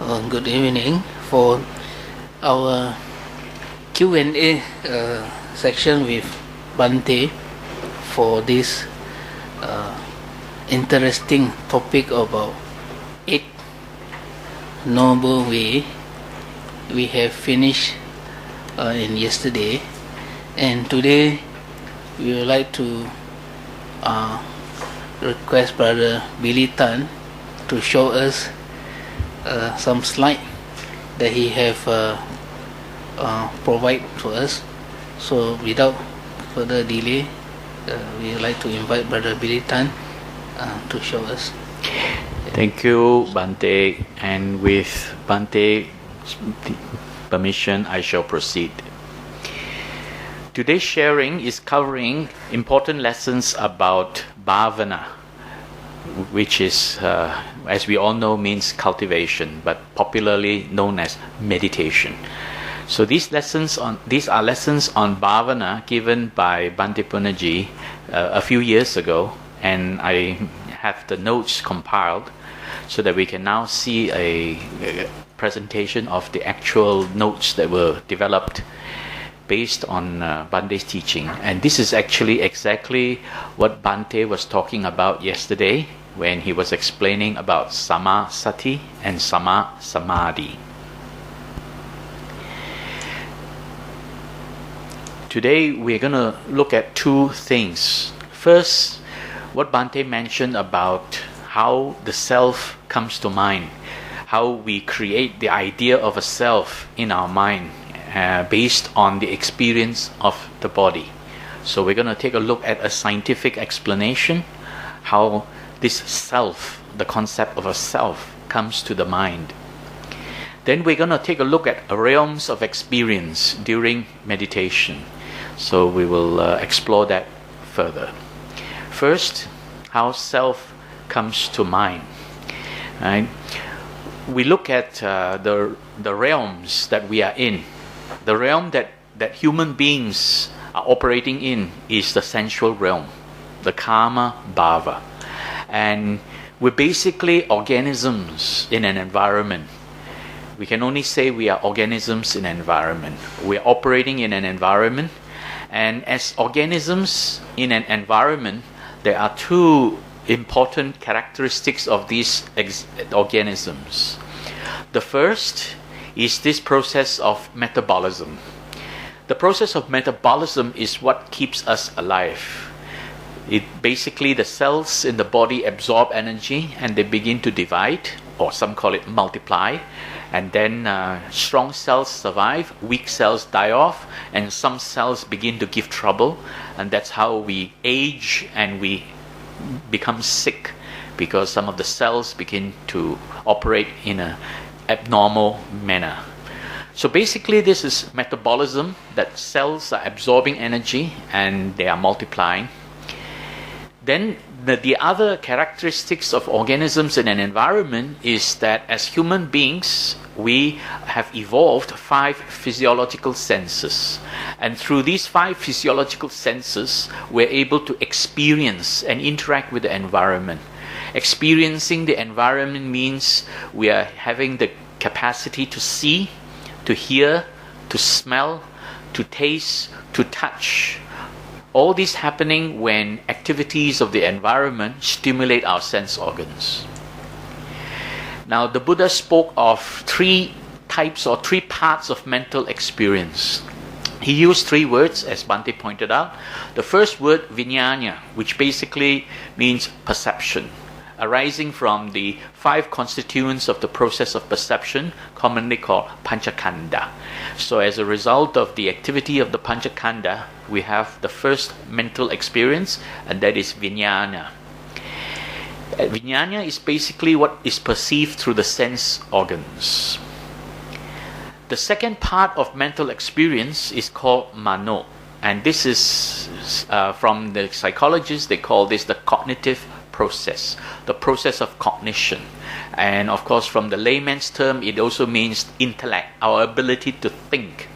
Good evening. For our Q&A section with Bhante for this interesting topic about 8 noble way, we have finished in yesterday, and today we would like to request Brother Billy Tan to show us some slide that he have provide to us. So without further delay, we would like to invite Brother Billy Tan to show us. Thank you, Bhante. And with Bhante's permission, I shall proceed. Today's sharing is covering important lessons about Bhāvanā, which is, as we all know, means cultivation, but popularly known as meditation. So these are lessons on Bhāvanā given by Bhante Punnaji a few years ago, and I have the notes compiled so that we can now see a presentation of the actual notes that were developed based on Bhante's teaching. And this is actually exactly what Bhante was talking about yesterday when he was explaining about Sammā Sati and Sammā Samādhi. Today we're going to look at two things. First, what Bhante mentioned about how the self comes to mind, how we create the idea of a self in our mind based on the experience of the body. So we're going to take a look at a scientific explanation, how this self, the concept of a self, comes to the mind. Then we're going to take a look at realms of experience during meditation. So we will explore that further. First, how self comes to mind. Right? We look at the realms that we are in. The realm that human beings are operating in is the sensual realm, the Kāma-bhava. And we're basically organisms in an environment. We can only say we are organisms in an environment. We're operating in an environment, and as organisms in an environment, there are two important characteristics of these organisms. The first is this process of metabolism. The process of metabolism is what keeps us alive. Basically, the cells in the body absorb energy and they begin to divide, or some call it multiply, and then strong cells survive, weak cells die off, and some cells begin to give trouble, and that's how we age and we become sick, because some of the cells begin to operate in an abnormal manner. So basically this is metabolism, that cells are absorbing energy and they are multiplying. Then the other characteristics of organisms in an environment is that as human beings, we have evolved 5 physiological senses. And through these 5 physiological senses, we're able to experience and interact with the environment. Experiencing the environment means we are having the capacity to see, to hear, to smell, to taste, to touch. All this happening when activities of the environment stimulate our sense organs. Now, the Buddha spoke of 3 types or 3 parts of mental experience. He used 3 words, as Bhante pointed out. The first word, vijnāna, which basically means perception, arising from the 5 constituents of the process of perception, commonly called panchakanda. So as a result of the activity of the panchakanda, we have the first mental experience, and that is vijnāna. Vijnāna is basically what is perceived through the sense organs. The second part of mental experience is called mano, and this is from the psychologists, they call this the cognitive process, the process of cognition. And of course, from the layman's term, it also means intellect, our ability to think.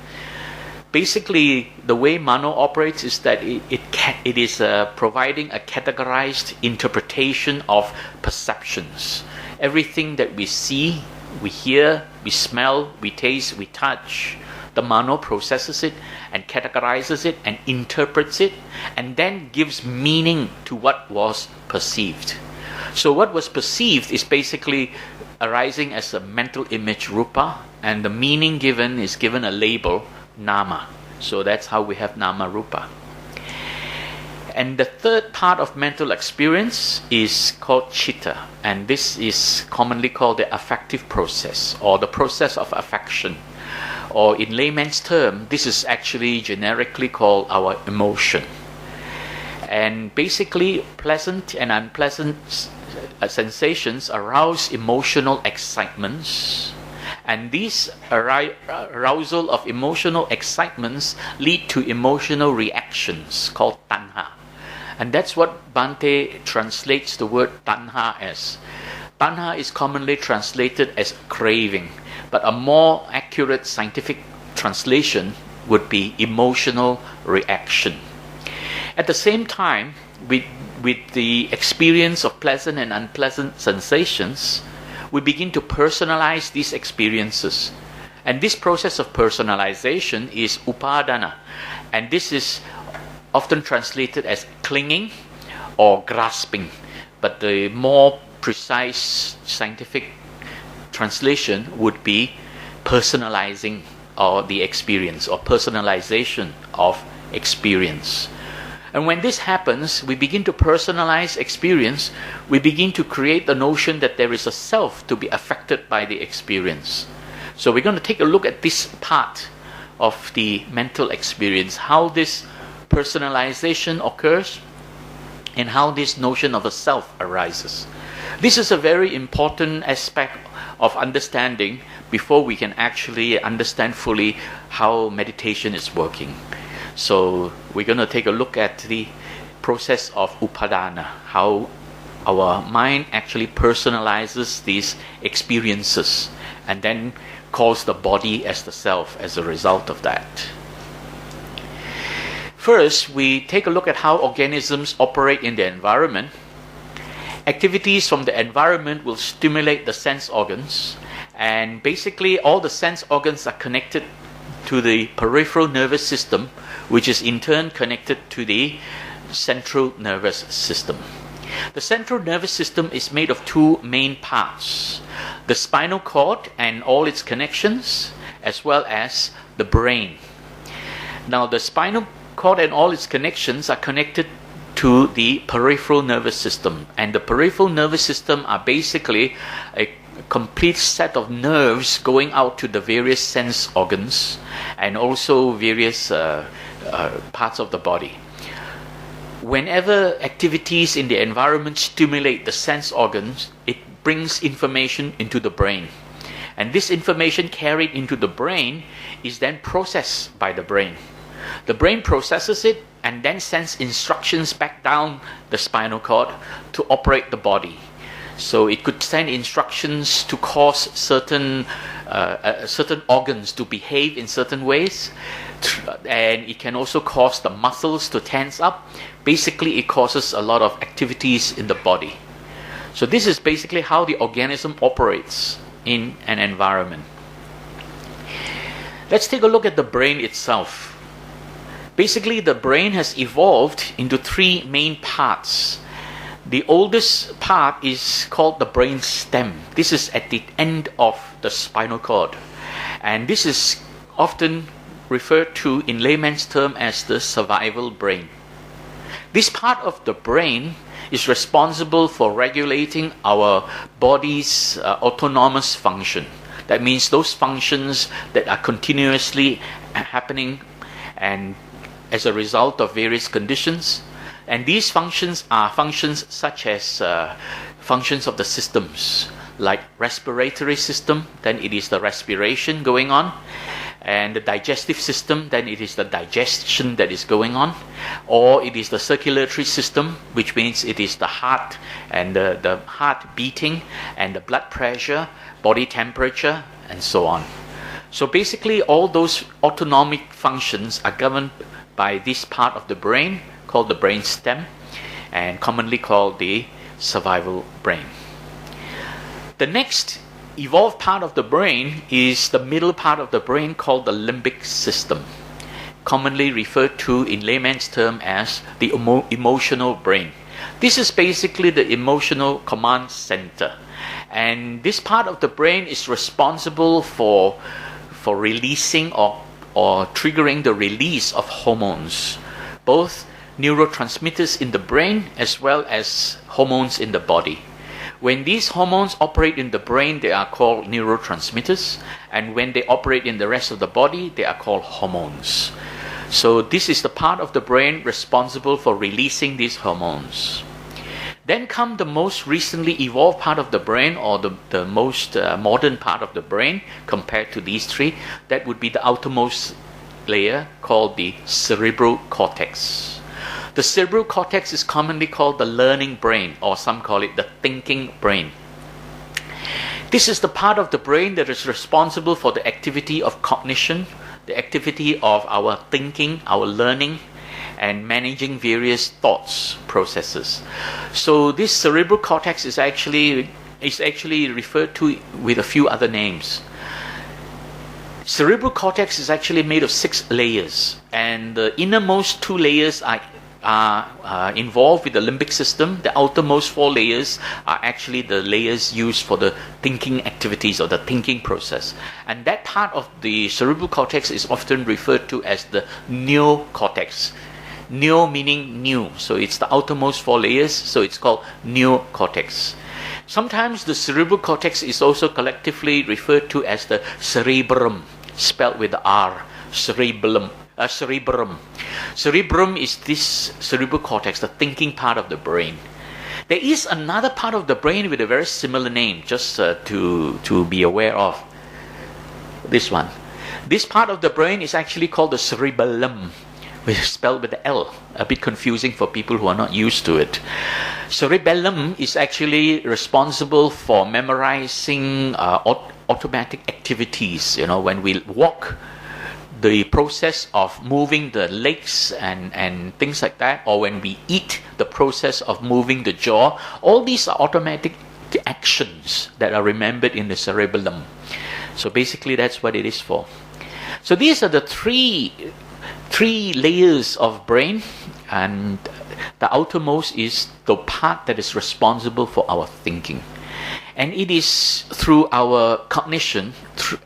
Basically, the way Mano operates is that it is providing a categorized interpretation of perceptions. Everything that we see, We hear, we smell, we taste, we touch. The mano processes it and categorizes it and interprets it and then gives meaning to what was perceived. So what was perceived is basically arising as a mental image, rupa, and the meaning given is given a label, nama. So that's how we have nama rupa. And the third part of mental experience is called chitta, and this is commonly called the affective process or the process of affection. Or in layman's term, this is actually generically called our emotion. And basically, pleasant and unpleasant sensations arouse emotional excitements. And these arousal of emotional excitements lead to emotional reactions called tanha. And that's what Bhante translates the word tanha as. Tanha is commonly translated as craving, but a more accurate scientific translation would be emotional reaction. At the same time, with the experience of pleasant and unpleasant sensations, we begin to personalize these experiences. And this process of personalization is Upādāna. And this is often translated as clinging or grasping. But the more precise scientific translation would be personalizing or the experience or personalization of experience. And when this happens, we begin to personalize experience. We begin to create the notion that there is a self to be affected by the experience. So we're going to take a look at this part of the mental experience, how this personalization occurs and how this notion of a self arises. This is a very important aspect of understanding before we can actually understand fully how meditation is working. So we're going to take a look at the process of Upādāna, how our mind actually personalizes these experiences and then calls the body as the self as a result of that. First, we take a look at how organisms operate in the environment. Activities from the environment will stimulate the sense organs, and basically all the sense organs are connected to the peripheral nervous system, which is in turn connected to the central nervous system. The central nervous system is made of two main parts: the spinal cord and all its connections, as well as the brain. Now, the spinal cord and all its connections are connected to the peripheral nervous system, and the peripheral nervous system are basically a complete set of nerves going out to the various sense organs and also various parts of the body. Whenever activities in the environment stimulate the sense organs, it brings information into the brain. And this information carried into the brain is then processed by the brain. The brain processes it and then sends instructions back down the spinal cord to operate the body. So it could send instructions to cause certain organs to behave in certain ways, and it can also cause the muscles to tense up. Basically, it causes a lot of activities in the body. So this is basically how the organism operates in an environment. Let's take a look at the brain itself. Basically, the brain has evolved into three main parts. The oldest part is called the brain stem. This is at the end of the spinal cord. And this is often referred to in layman's term as the survival brain. This part of the brain is responsible for regulating our body's autonomous function. That means those functions that are continuously happening and as a result of various conditions. And these functions are functions such as functions of the systems, like respiratory system, then it is the respiration going on, and the digestive system, then it is the digestion that is going on, or it is the circulatory system, which means it is the heart and the heart beating and the blood pressure, body temperature, and so on. So basically all those autonomic functions are governed by this part of the brain called the brain stem, and commonly called the survival brain. The next evolved part of the brain is the middle part of the brain called the limbic system, commonly referred to in layman's term as the emotional brain. This is basically the emotional command center. And this part of the brain is responsible for releasing or triggering the release of hormones, both neurotransmitters in the brain as well as hormones in the body. When these hormones operate in the brain, they are called neurotransmitters, and when they operate in the rest of the body, they are called hormones. So this is the part of the brain responsible for releasing these hormones. Then come the most recently evolved part of the brain, or the most modern part of the brain compared to these three. That would be the outermost layer called the cerebral cortex. The cerebral cortex is commonly called the learning brain, or some call it the thinking brain. This is the part of the brain that is responsible for the activity of cognition, the activity of our thinking, our learning, and managing various thoughts processes. So this cerebral cortex is actually referred to with a few other names. Cerebral cortex is actually made of 6 layers, and the innermost 2 layers are involved with the limbic system. The outermost 4 layers are actually the layers used for the thinking activities or the thinking process. And that part of the cerebral cortex is often referred to as the neocortex. Neo meaning new, so it's the outermost 4 layers, so it's called neocortex. Sometimes the cerebral cortex is also collectively referred to as the cerebrum, spelled with the R, cerebellum. Cerebrum. Cerebrum is this cerebral cortex, the thinking part of the brain. There is another part of the brain with a very similar name, just to be aware of. This one. This part of the brain is actually called the cerebellum, which is spelled with the L. A bit confusing for people who are not used to it. Cerebellum is actually responsible for memorizing automatic activities. You know, when we walk, the process of moving the legs and things like that, or when we eat, the process of moving the jaw, all these are automatic actions that are remembered in the cerebellum. So basically that's what it is for. So these are the three layers of brain, and the outermost is the part that is responsible for our thinking. And it is through our cognition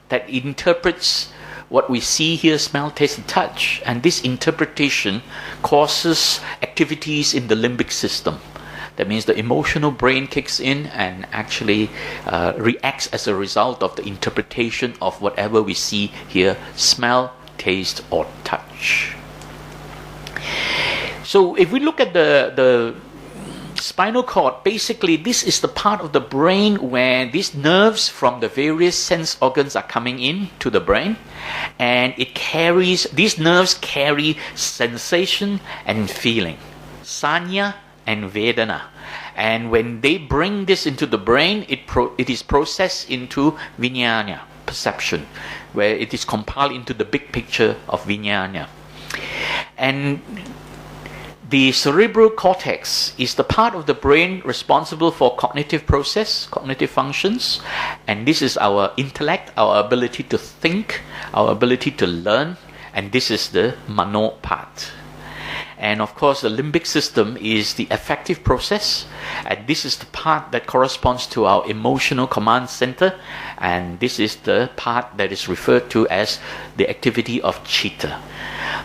that it interprets what we see, hear, smell, taste, and touch. And this interpretation causes activities in the limbic system. That means the emotional brain kicks in and actually reacts as a result of the interpretation of whatever we see, hear, smell, taste, or touch. So if we look at the spinal cord, basically this is the part of the brain where these nerves from the various sense organs are coming in to the brain, and these nerves carry sensation and feeling, Saññā and Vedayita. And when they bring this into the brain, it is processed into Vijnana, perception, where it is compiled into the big picture of Vijnana. And the cerebral cortex is the part of the brain responsible for cognitive process, cognitive functions, and this is our intellect, our ability to think, our ability to learn, and this is the mano part. And of course, the limbic system is the affective process, and this is the part that corresponds to our emotional command center, and this is the part that is referred to as the activity of chitta.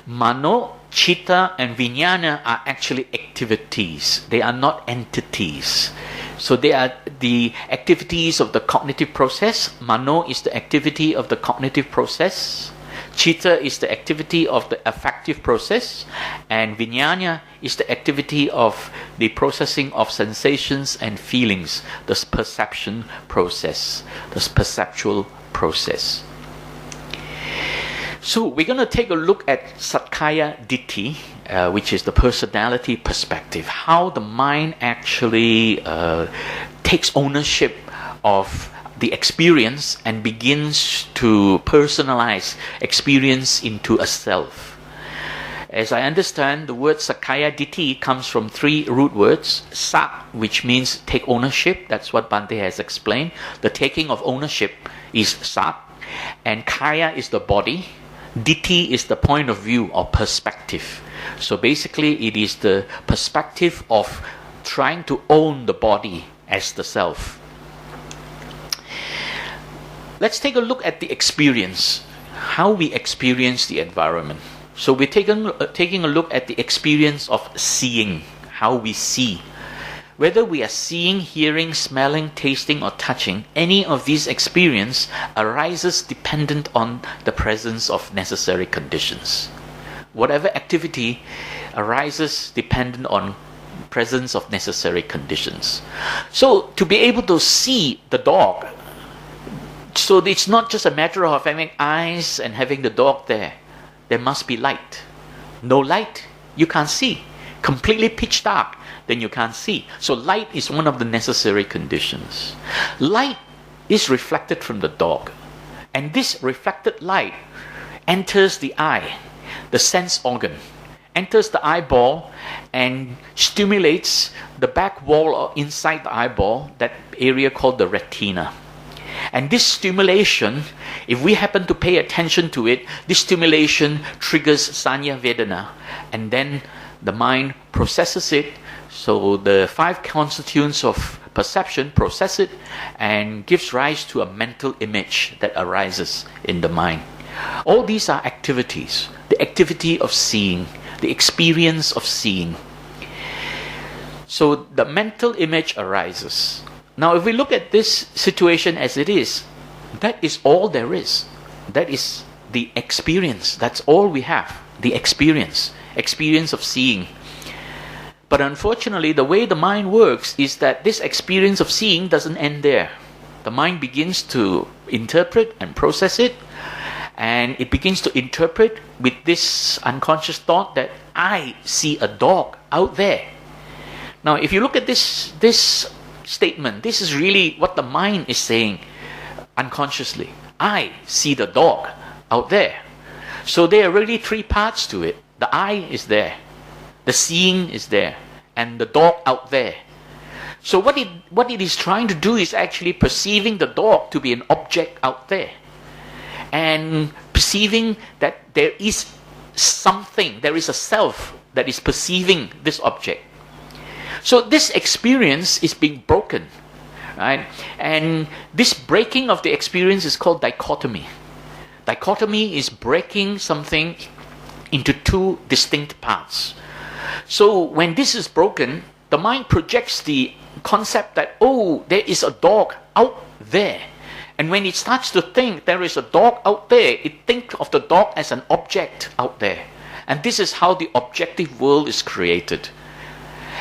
Mano, chitta, and vijnana are actually activities. They are not entities. So they are the activities of the cognitive process. Mano is the activity of the cognitive process. Chitta is the activity of the affective process, and vijnana is the activity of the processing of sensations and feelings, the perception process, the perceptual process. So we're going to take a look at Sakkāya-Ditthi, which is the personality perspective, how the mind actually takes ownership of the experience and begins to personalize experience into a self. As I understand, the word Sakkāya-Ditthi comes from 3 root words. Sat, which means take ownership. That's what Bhante has explained. The taking of ownership is Sat. And Kaya is the body. Ditthi is the point of view or perspective. So basically, it is the perspective of trying to own the body as the self. Let's take a look at the experience, how we experience the environment. So we're taking a look at the experience of seeing, how we see. Whether we are seeing, hearing, smelling, tasting, or touching, any of these experience arises dependent on the presence of necessary conditions. Whatever activity arises dependent on presence of necessary conditions. So to be able to see the dog, so it's not just a matter of having eyes and having the dog there. There must be light. No light, you can't see. Completely pitch dark, then you can't see. So light is one of the necessary conditions. Light is reflected from the dog. And this reflected light enters the eye, the sense organ, enters the eyeball and stimulates the back wall or inside the eyeball, that area called the retina. And this stimulation, if we happen to pay attention to it, this stimulation triggers Saññā Vedana, and then the mind processes it. So the 5 constituents of perception process it and gives rise to a mental image that arises in the mind. All these are activities, the activity of seeing, the experience of seeing. So the mental image arises. Now, if we look at this situation as it is, that is all there is. That is the experience. That's all we have. The experience of seeing. But unfortunately, the way the mind works is that this experience of seeing doesn't end there. The mind begins to interpret and process it, and it begins to interpret with this unconscious thought that I see a dog out there. Now, if you look at this statement, this is really what the mind is saying unconsciously. I see the dog out there. So there are really 3 parts to it. The I is there, the seeing is there, and the dog out there. So what it is trying to do is actually perceiving the dog to be an object out there, and perceiving that there is something, there is a self that is perceiving this object. So this experience is being broken, right? And this breaking of the experience is called dichotomy. Dichotomy is breaking something into 2 distinct parts. So when this is broken, the mind projects the concept that, oh, there is a dog out there. And when it starts to think there is a dog out there, it thinks of the dog as an object out there. And this is how the objective world is created.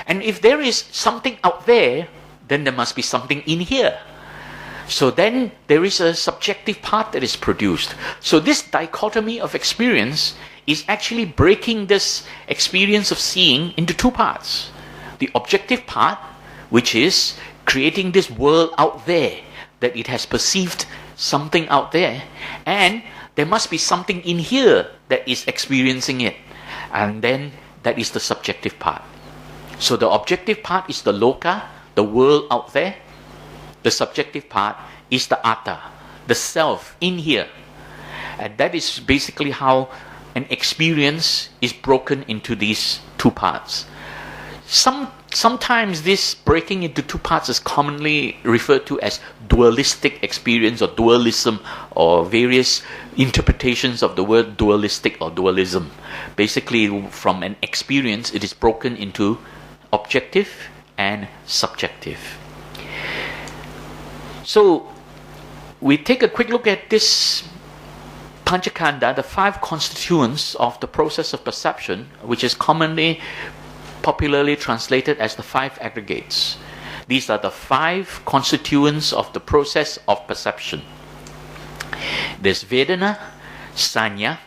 And if there is something out there, then there must be something in here. So then there is a subjective part that is produced. So this dichotomy of experience is actually breaking this experience of seeing into 2 parts. The objective part, which is creating this world out there, that it has perceived something out there, and there must be something in here that is experiencing it. And then that is the subjective part. So the objective part is the loka, the world out there. The subjective part is the atta, the self in here. And that is basically how an experience is broken into these 2 parts. Sometimes this breaking into 2 parts is commonly referred to as dualistic experience or dualism, or various interpretations of the word dualistic or dualism. Basically, from an experience, it is broken into objective and subjective. So we take a quick look at this Panchakanda, the 5 constituents of the process of perception, which is commonly popularly translated as the 5 aggregates. These are the 5 constituents of the process of perception. There's Vedana, Saññā.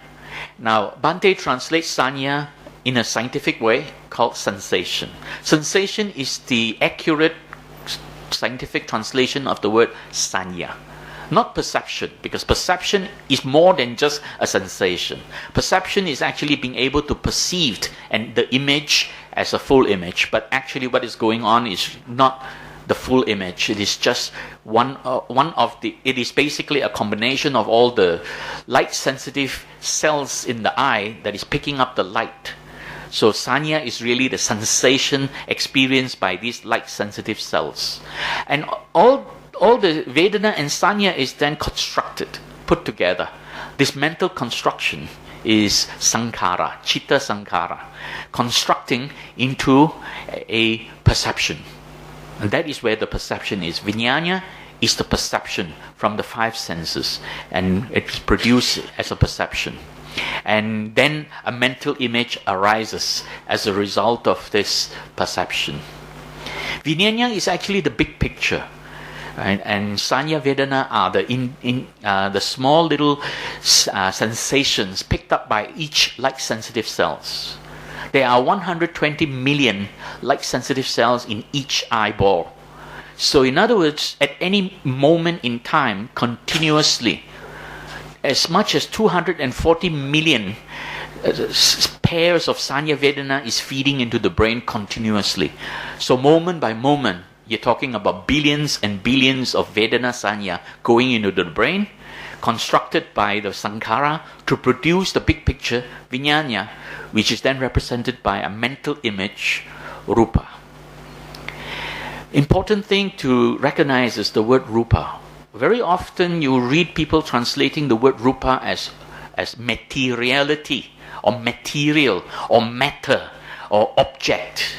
Now, Bhante translates Saññā in a scientific way called sensation. Sensation is the accurate scientific translation of the word Saññā. not perception, because perception is more than just a sensation. Perception is actually being able to perceive and the image as a full image, but actually what is going on is not the full image. It is just it is basically a combination of all the light sensitive cells in the eye that is picking up the light. So Saññā is really the sensation experienced by these light sensitive cells. And all the Vedana and Saññā is then constructed, put together. This mental construction is sankhara, chitta sankhara, constructing into a perception. And that is where the perception is. Vijnana is the perception from the five senses, and it's produced as a perception. And then a mental image arises as a result of this perception. Vijnana is actually the big picture. Right? And Saññā Vedana are the small little sensations picked up by each light-sensitive cells. There are 120 million light-sensitive cells in each eyeball. So in other words, at any moment in time, continuously, as much as 240 million pairs of Saññā Vedana is feeding into the brain continuously. So moment by moment, you're talking about billions and billions of Vedana Saññā going into the brain, constructed by the Sankhara to produce the big picture, Vijnana, which is then represented by a mental image, Rupa. Important thing to recognize is the word Rupa. Very often you read people translating the word Rupa as materiality, or material, or matter, or object,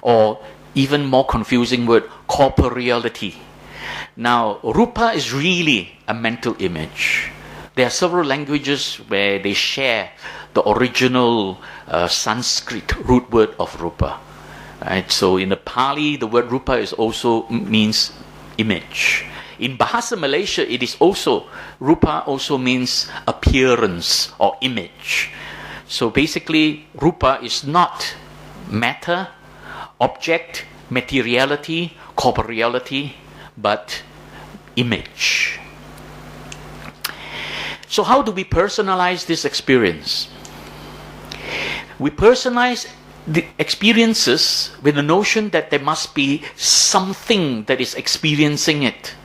or even more confusing word, corporeality. Now, Rupa is really a mental image. There are several languages where they share the original Sanskrit root word of Rupa. Right? So in the Pali, the word Rupa is also means image. In Bahasa Malaysia, it is also, Rupa also means appearance or image. So basically, Rupa is not matter, object, materiality, corporeality, but image. So how do we personalize this experience? We personalize the experiences with the notion that there must be something that is experiencing it.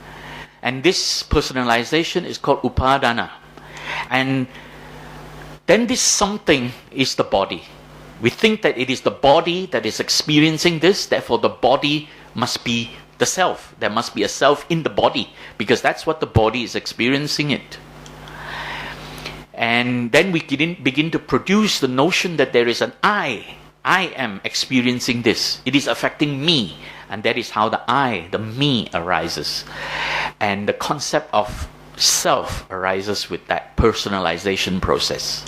And this personalization is called Upādāna. And then this something is the body. We think that it is the body that is experiencing this, therefore the body must be the self. There must be a self in the body, because that's what the body is experiencing it. And then we begin to produce the notion that there is an I. I am experiencing this. It is affecting me. And that is how the I, the me, arises. And the concept of self arises with that personalization process.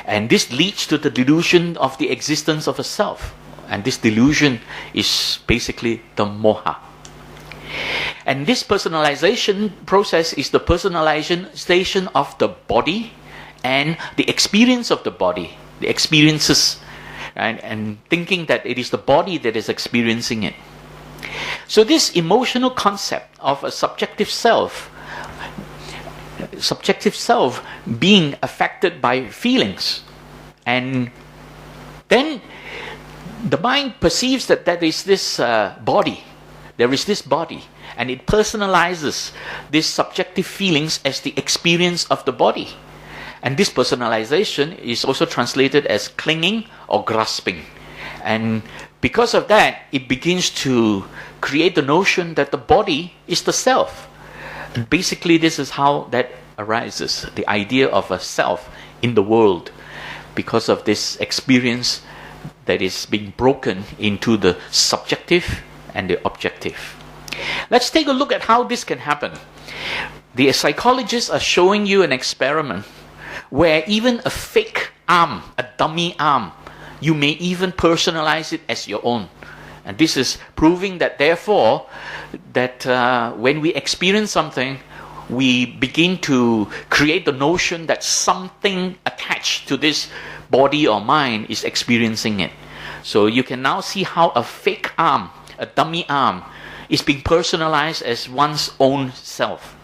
And this leads to the delusion of the existence of a self. And this delusion is basically the moha. And this personalization process is the personalization of the body and the experience of the body, the experiences, and thinking that it is the body that is experiencing it. So this emotional concept of a subjective self being affected by feelings, and then the mind perceives that there is this body, and it personalizes these subjective feelings as the experience of the body. And this personalization is also translated as clinging or grasping. And because of that, it begins to create the notion that the body is the self. And basically, this is how that arises, the idea of a self in the world, because of this experience that is being broken into the subjective and the objective. Let's take a look at how this can happen. The psychologists are showing you an experiment where even a fake arm, a dummy arm, you may even personalize it as your own. And this is proving that therefore, that when we experience something, we begin to create the notion that something attached to this body or mind is experiencing it. So you can now see how a fake arm, a dummy arm, is being personalized as one's own self.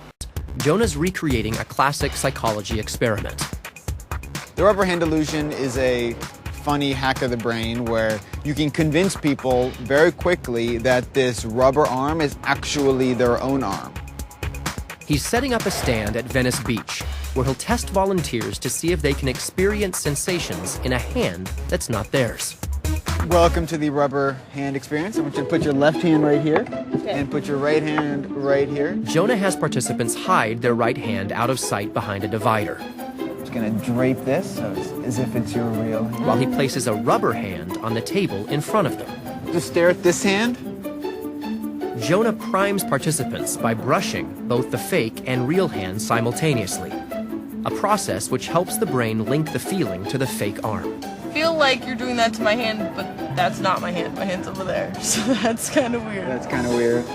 Jonah's recreating a classic psychology experiment. The rubber hand illusion is a funny hack of the brain where you can convince people very quickly that this rubber arm is actually their own arm. He's setting up a stand at Venice Beach, where he'll test volunteers to see if they can experience sensations in a hand that's not theirs. Welcome to the rubber hand experience. I want you to put your left hand right here and put your right hand right here. Jonah has participants hide their right hand out of sight behind a divider. I'm just going to drape this so it's as if it's your real hand. While he places a rubber hand on the table in front of them. Just stare at this hand. Jonah primes participants by brushing both the fake and real hands simultaneously, a process which helps the brain link the feeling to the fake arm. I feel like you're doing that to my hand, but that's not my hand. My hand's over there, so that's kind of weird. That's kind of weird.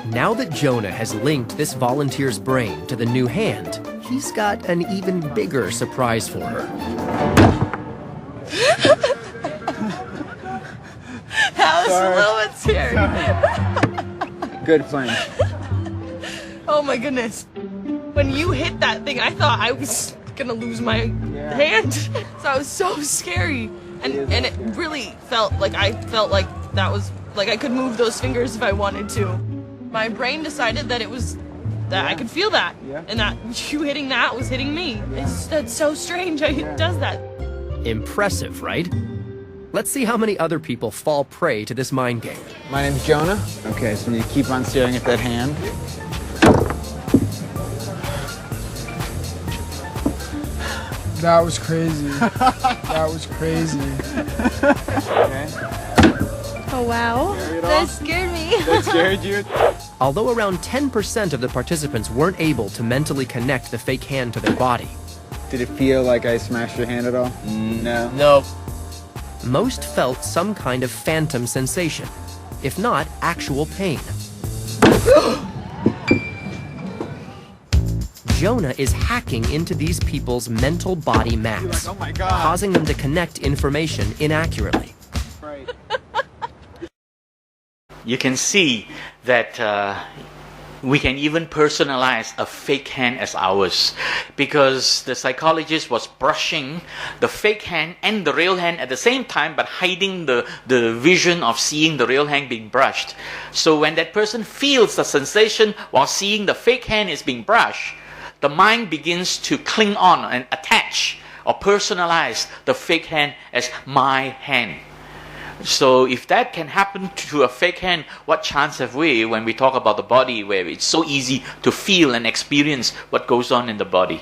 Now that Jonah has linked this volunteer's brain to the new hand, he's got an even bigger surprise for her. That was a little bit scary. Good plunge. Oh my goodness. When you hit that thing, I thought I was gonna lose my hand. So I was so scary. And it really felt like that was like I could move those fingers if I wanted to. My brain decided that I could feel that. Yeah. And that you hitting that was hitting me. That's so strange how it does that. Impressive, right? Let's see how many other people fall prey to this mind game. My name's Jonah. Okay, so you keep on staring at that hand. That was crazy. That was crazy. Okay. Oh wow, that scared me. That scared you? Although around 10% of the participants weren't able to mentally connect the fake hand to their body, Did it feel like I smashed your hand at all? No. Nope. most felt some kind of phantom sensation, if not actual pain. Jonah is hacking into these people's mental body maps, Oh my God. causing them to connect information inaccurately. Right. You can see that we can even personalize a fake hand as ours, because the psychologist was brushing the fake hand and the real hand at the same time, but hiding the vision of seeing the real hand being brushed. So when that person feels the sensation while seeing the fake hand is being brushed, the mind begins to cling on and attach or personalize the fake hand as my hand. So if that can happen to a fake hand, what chance have we when we talk about the body, where it's so easy to feel and experience what goes on in the body?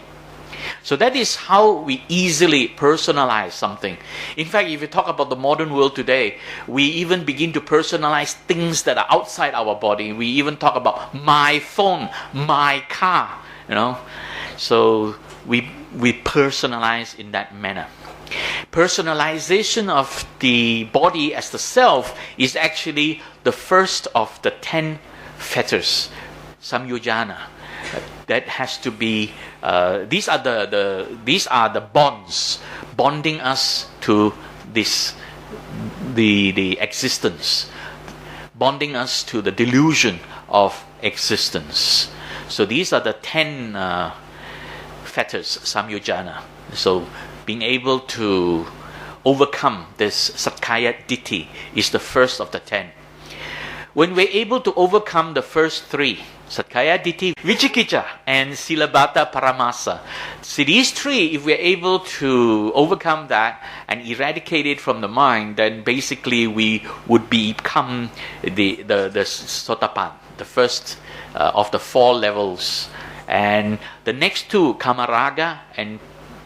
So that is how we easily personalize something. In fact, if you talk about the modern world today, we even begin to personalize things that are outside our body. We even talk about my phone, my car, you know. So we personalize in that manner. Personalization of the body as the self is actually the first of the 10 fetters, Samyojana. That has to be. These are the bonds bonding us to this, the existence, bonding us to the delusion of existence. So these are the 10 fetters, Samyojana. So being able to overcome this Sakkāya-Ditthi is the first of the 10. When we're able to overcome the first 3, Sakkāya-Ditthi, Vicikiccha, and Silabhata Paramasa. See, these 3, if we're able to overcome that and eradicate it from the mind, then basically we would become the Sotapan, the first of the 4 levels. And the next 2, Kamaraga and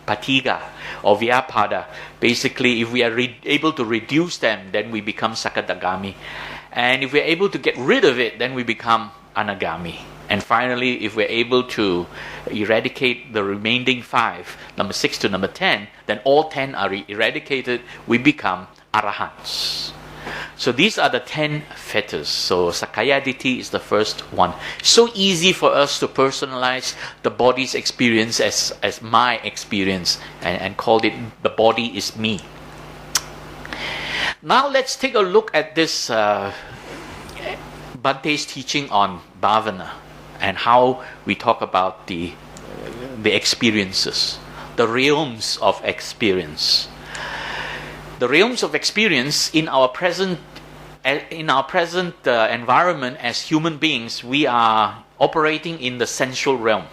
Patiga or Vyapada, basically if we are able to reduce them, then we become Sakadagami. And if we're able to get rid of it, then we become Anagami. And finally, if we're able to eradicate the remaining 5, number 6 to number 10, then all 10 are eradicated, we become Arahants. So these are the 10 fetters. So Sakkāya-Ditthi is the first one. So easy for us to personalize the body's experience as my experience and call it the body is me. Now let's take a look at this Bhante's teaching on Bhāvanā. and how we talk about the experiences, the realms of experience. The realms of experience in our present environment as human beings, we are operating in the sensual realm,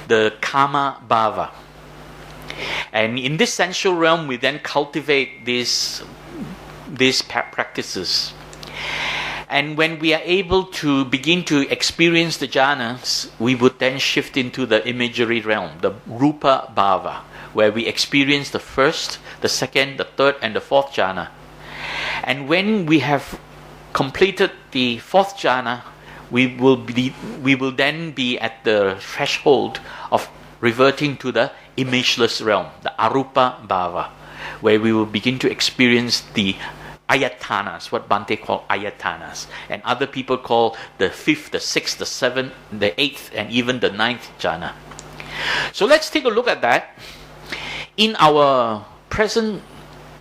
the Kāma-bhava. And in this sensual realm, we then cultivate these practices. And when we are able to begin to experience the jhanas, we would then shift into the imagery realm, the Rupa Bhava, where we experience the first, the second, the third, and the fourth jhana. And when we have completed the fourth jhana, we will then be at the threshold of reverting to the imageless realm, the Arupa Bhava, where we will begin to experience the ayatanas, what Bhante called ayatanas, and other people call the fifth, the sixth, the seventh, the eighth, and even the ninth jhana. So let's take a look at that. In our present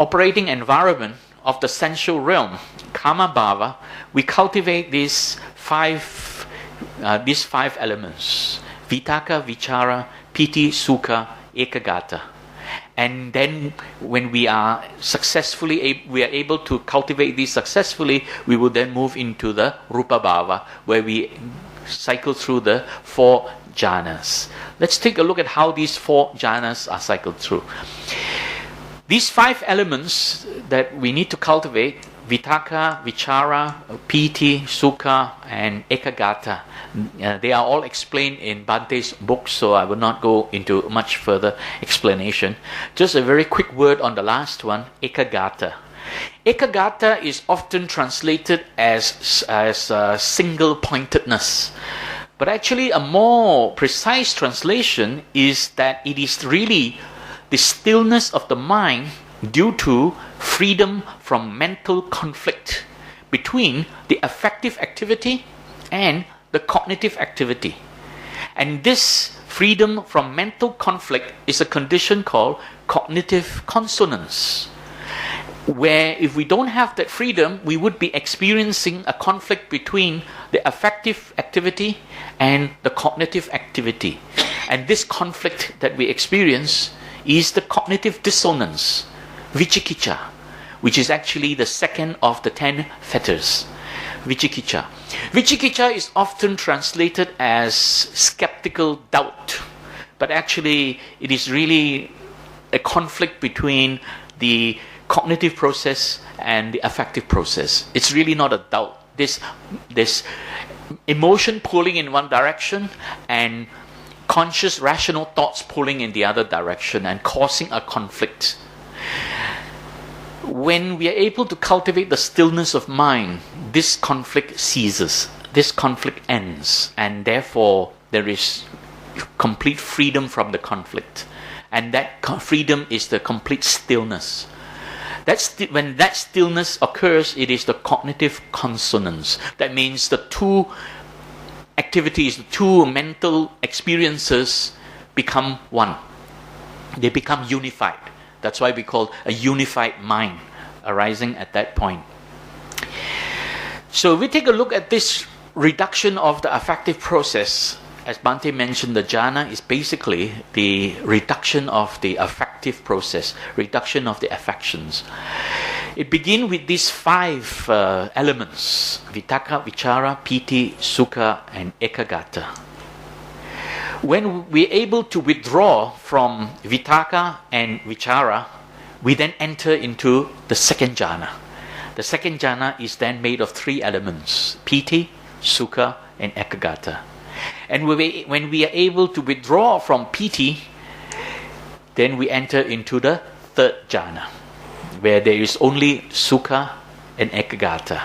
operating environment of the sensual realm, Kāma-bhava, we cultivate these five elements: Vitakka, Vichara, Piti, Sukha, Ekaggata. And then when we are able to cultivate these successfully, we will then move into the Rupa Bhava, where we cycle through the four jhanas. Let's take a look at how these four jhanas are cycled through. These five elements that we need to cultivate, Vitakka, Vichara, Piti, Sukha, and Ekaggata, they are all explained in Bhante's book, so I will not go into much further explanation. Just a very quick word on the last one, Ekaggata. Ekaggata is often translated as single-pointedness. But actually a more precise translation is that it is really the stillness of the mind due to freedom from mental conflict between the affective activity and the cognitive activity. And this freedom from mental conflict is a condition called cognitive consonance, where if we don't have that freedom, we would be experiencing a conflict between the affective activity and the cognitive activity. And this conflict that we experience is the cognitive dissonance, Vicikiccha, which is actually the second of the 10 fetters. Vicikiccha. Vicikiccha is often translated as skeptical doubt, but actually it is really a conflict between the cognitive process and the affective process. It's really not a doubt. This emotion pulling in one direction and conscious rational thoughts pulling in the other direction and causing a conflict. When we are able to cultivate the stillness of mind, this conflict ceases, this conflict ends, and therefore there is complete freedom from the conflict. And that freedom is the complete stillness. When that stillness occurs, it is the cognitive consonance. That means the two activities, the two mental experiences become one. They become unified. That's why we call a unified mind arising at that point. So we take a look at this reduction of the affective process. As Bhante mentioned, the jhana is basically the reduction of the affective process, reduction of the affections. It begins with these five elements: Vitakka, Vichara, Piti, Sukha, and Ekaggata. When we're able to withdraw from Vitakka and Vichara, we then enter into the second jhana. The second jhana is then made of three elements: Piti, Sukha, and Ekaggata. And when we are able to withdraw from Piti, then we enter into the third jhana, where there is only Sukha and Ekaggata.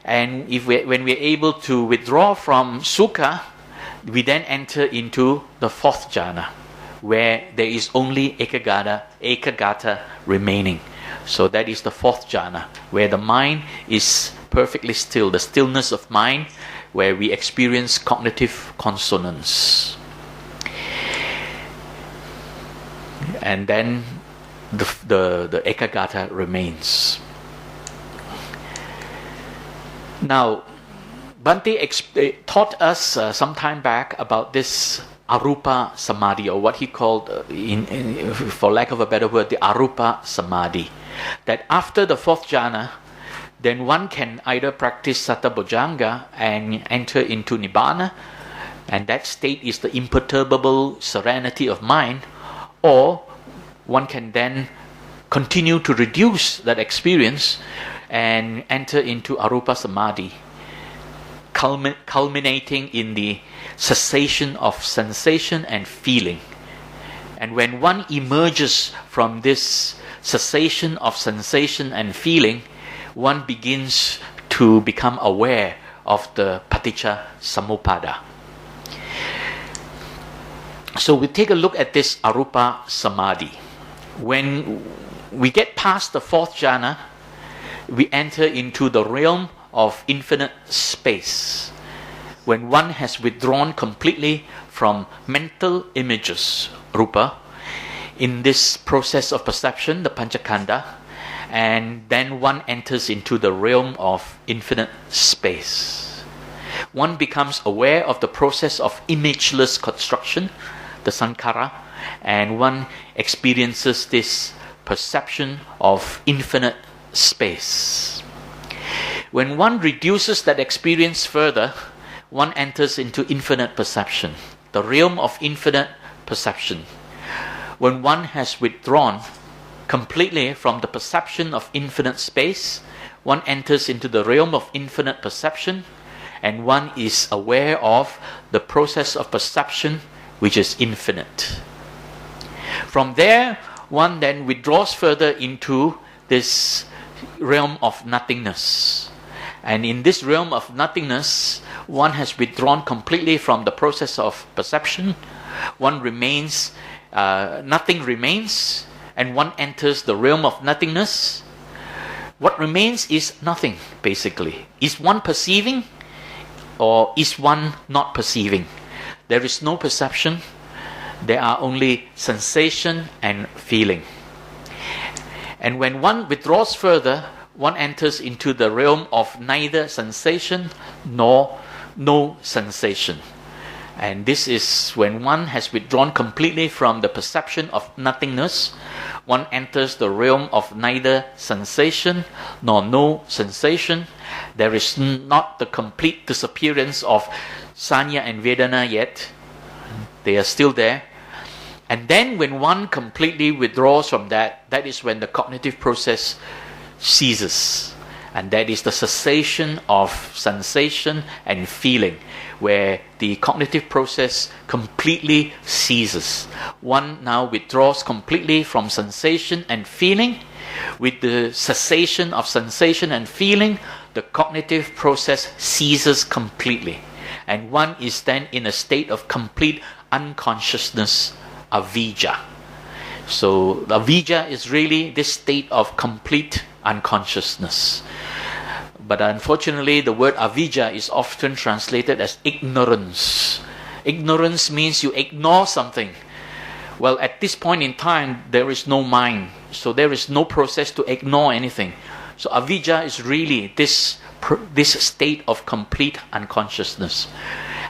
And when we are able to withdraw from Sukha, we then enter into the fourth jhana, where there is only ekaggata remaining. So that is the fourth jhana, where the mind is perfectly still, the stillness of mind, where we experience cognitive consonance. And then the ekaggata remains. Now, Bhante taught us some time back about this arupa samadhi, or what he called, for lack of a better word, the arupa samadhi. That after the fourth jhana, then one can either practice satta bojjhanga and enter into nibbana, and that state is the imperturbable serenity of mind, or one can then continue to reduce that experience and enter into arupa samadhi, culminating in the cessation of sensation and feeling. And when one emerges from this cessation of sensation and feeling, one begins to become aware of the paticca samuppada. So we take a look at this arupa samadhi. When we get past the fourth jhana, we enter into the realm of infinite space. When one has withdrawn completely from mental images, rupa, in this process of perception, the panchakanda, and then one enters into the realm of infinite space. One becomes aware of the process of imageless construction, the sankhara, and one experiences this perception of infinite space. When one reduces that experience further, one enters into infinite perception, the realm of infinite perception. When one has withdrawn completely from the perception of infinite space, one enters into the realm of infinite perception, and one is aware of the process of perception which is infinite. From there, one then withdraws further into this realm of nothingness. And in this realm of nothingness, one has withdrawn completely from the process of perception. One remains, nothing remains, and one enters the realm of nothingness. What remains is nothing, basically. Is one perceiving, or is one not perceiving? There is no perception. There are only sensation and feeling. And when one withdraws further, one enters into the realm of neither sensation nor no sensation. And this is when one has withdrawn completely from the perception of nothingness, one enters the realm of neither sensation nor no sensation. There is not the complete disappearance of Saññā and Vedana yet. They are still there. And then when one completely withdraws from that, that is when the cognitive process ceases. And that is the cessation of sensation and feeling, where the cognitive process completely ceases. One now withdraws completely from sensation and feeling. With the cessation of sensation and feeling, the cognitive process ceases completely. And one is then in a state of complete unconsciousness, avijja. So avijja is really this state of complete unconsciousness. But unfortunately, the word avijja is often translated as ignorance. Ignorance means you ignore something. Well, at this point in time, there is no mind. So there is no process to ignore anything. So avijja is really this state of complete unconsciousness.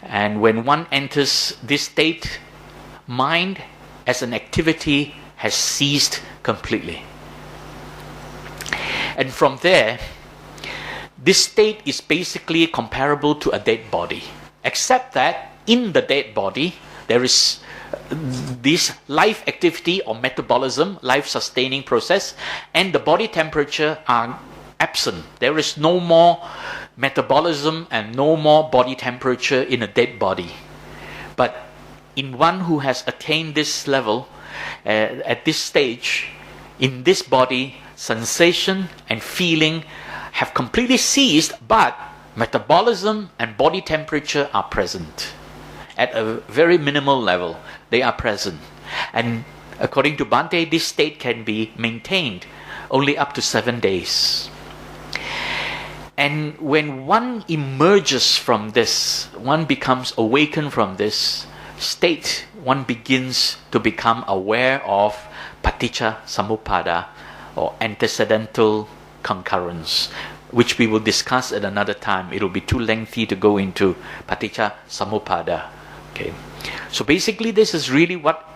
And when one enters this state, mind as an activity has ceased completely. And from there, this state is basically comparable to a dead body, except that in the dead body, there is this life activity or metabolism, life-sustaining process, and the body temperature are absent. There is no more metabolism and no more body temperature in a dead body. But in one who has attained this level, at this stage, in this body, sensation and feeling have completely ceased, but metabolism and body temperature are present. At a very minimal level, they are present. And according to Bhante, this state can be maintained only up to 7 days. And when one emerges from this, one becomes awakened from this state, one begins to become aware of paticca samuppada, or antecedental concurrence. which we will discuss at another time. It will be too lengthy to go into Paticca Samuppada. Okay, so basically this is really what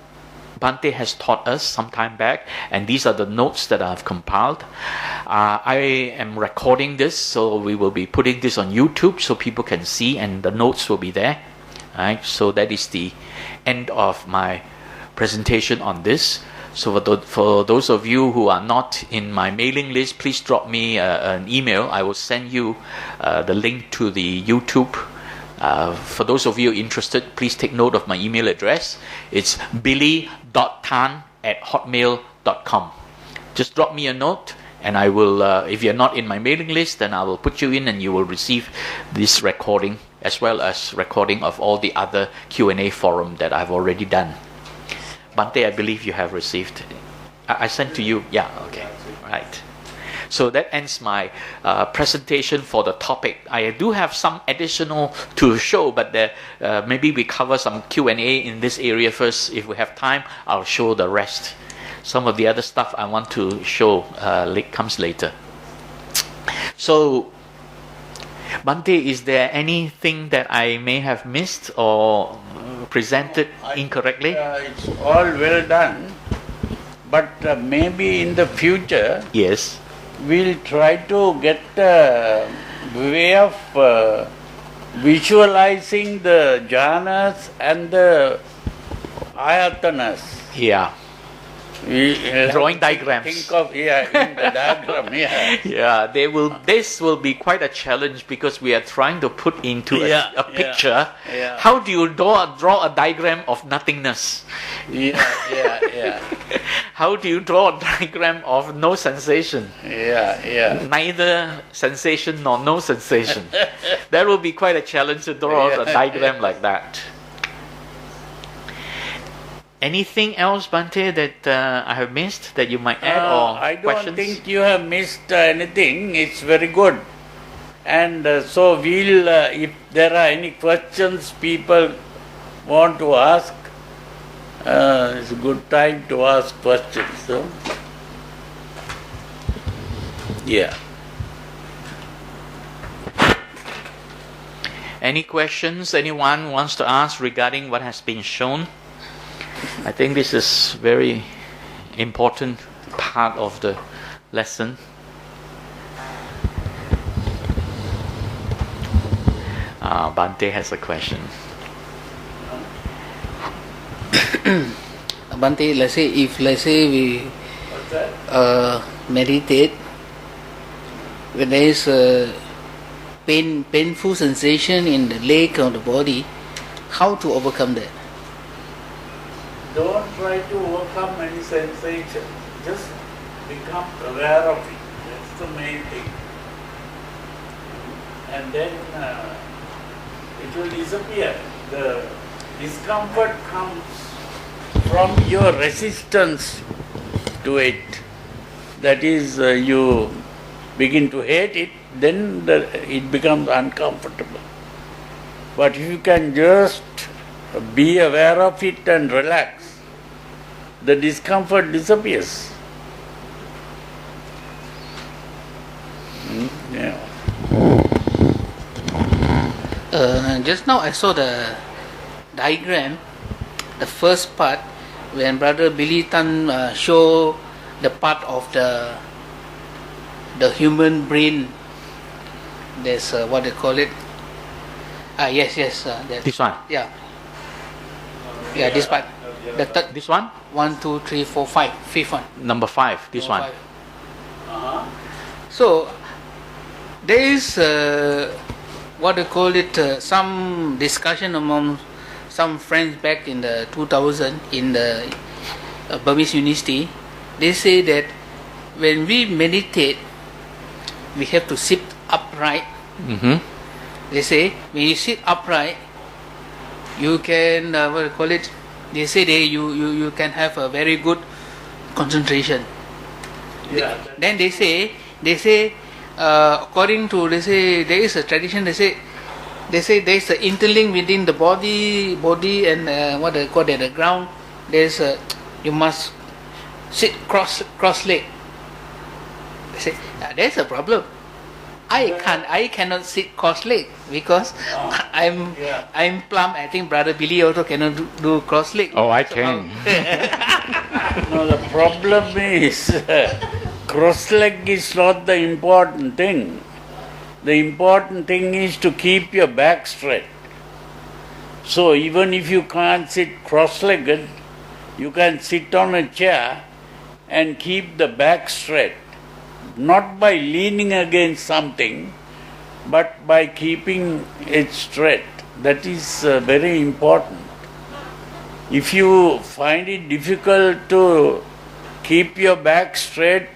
Bhante has taught us some time back, and these are the notes that I have compiled. I am recording this, so we will be putting this on YouTube so people can see, and the notes will be there. Right, so that is the end of my presentation on this. So for those of you who are not in my mailing list, please drop me an email. I will send you the link to the YouTube. For those of you interested, please take note of my email address. It's billy.tan@hotmail.com. Just drop me a note, and I will, if you're not in my mailing list, then I will put you in and you will receive this recording, as well as recording of all the other Q&A forum that I've already done. Bhante, I believe you have received. I sent to you. Yeah, okay. Right. So that ends my presentation for the topic. I do have some additional to show, but maybe we cover some Q&A in this area first. If we have time, I'll show the rest. Some of the other stuff I want to show comes later. So, Bhante, is there anything that I may have missed or presented incorrectly? It's all well done, but maybe in the future, Yes. we'll try to get a way of visualizing the jhanas and the ayatanas. Yeah. Drawing diagrams. Think of in the diagram. Yeah, this will be quite a challenge because we are trying to put into a picture. Yeah. How do you draw a diagram of nothingness? Yeah. How do you draw a diagram of no sensation? Yeah. Neither sensation nor no sensation. That will be quite a challenge to draw a diagram like that. Anything else, Bhante, that I have missed that you might add or I don't questions? think you have missed anything. It's very good. And so we'll, if there are any questions people want to ask, it's a good time to ask questions. So. Yeah. Any questions anyone wants to ask regarding what has been shown? I think this is very important part of the lesson. Bhante has a question. Bhante, let's say we meditate, when there is a painful sensation in the leg or the body, how to overcome that? Don't try to overcome any sensation. Just become aware of it. That's the main thing. And then it will disappear. The discomfort comes from your resistance to it. That is, you begin to hate it, then it becomes uncomfortable. But if you can just be aware of it and relax, the discomfort disappears. Just now I saw the diagram, the first part, when Brother Billy Tan show the part of the human brain. There's what they call it. Yes. This one? Yeah, this part. The third. This one? 1, 2, 3, 4, 5. Fifth one. Number 5. This one. 5. So there is what they call it, some discussion among some friends back in the 2000 in the Burmese University. They say that when we meditate, we have to sit upright. They say when you sit upright, you can what they call it. They say you can have a very good concentration. Then they say according to there is a tradition. They say there is an interlink within the body and what they call it, the ground. You must sit cross leg. They say there's a problem. I cannot sit cross-leg because I'm plump. I think Brother Billy also cannot do cross-leg. Oh, I can. No, the problem is cross-leg is not the important thing. The important thing is to keep your back straight. So even if you can't sit cross-legged, you can sit on a chair and keep the back straight. Not by leaning against something, but by keeping it straight. That is very important. If you find it difficult to keep your back straight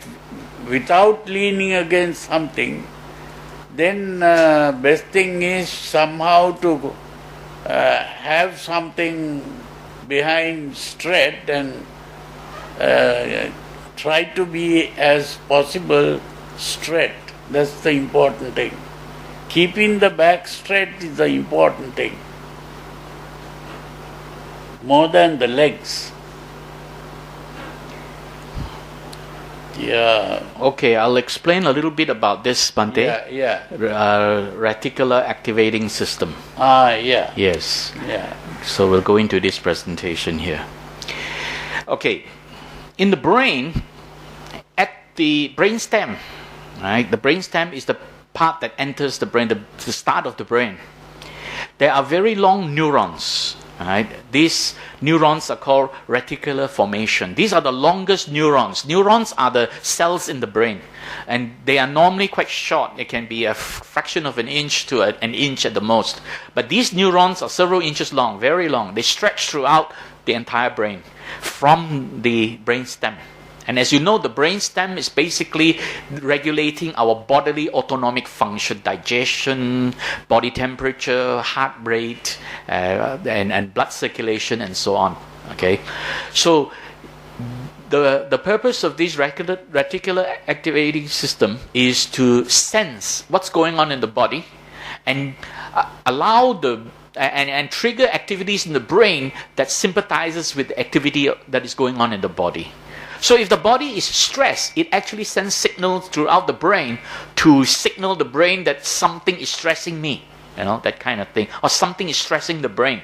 without leaning against something, then best thing is somehow to have something behind straight and try to be as possible straight. That's the important thing. Keeping the back straight is the important thing. More than the legs. Yeah. Okay, I'll explain a little bit about this, Bhante. Yeah. Reticular activating system. Yeah. Yes. Yeah. So we'll go into this presentation here. Okay, in the brain, at the brainstem, right? The brainstem is the part that enters the brain, the start of the brain. There are very long neurons. Right? These neurons are called reticular formation. These are the longest neurons. Neurons are the cells in the brain, and they are normally quite short. It can be a fraction of an inch to an inch at the most. But these neurons are several inches long, very long. They stretch throughout the entire brain from the brainstem. And as you know, the brainstem is basically regulating our bodily autonomic function, digestion, body temperature, heart rate, and blood circulation, and so on. Okay, so the purpose of this reticular activating system is to sense what's going on in the body and allow and trigger activities in the brain that sympathizes with the activity that is going on in the body. So if the body is stressed, it actually sends signals throughout the brain to signal the brain that something is stressing me, that kind of thing, or something is stressing the brain.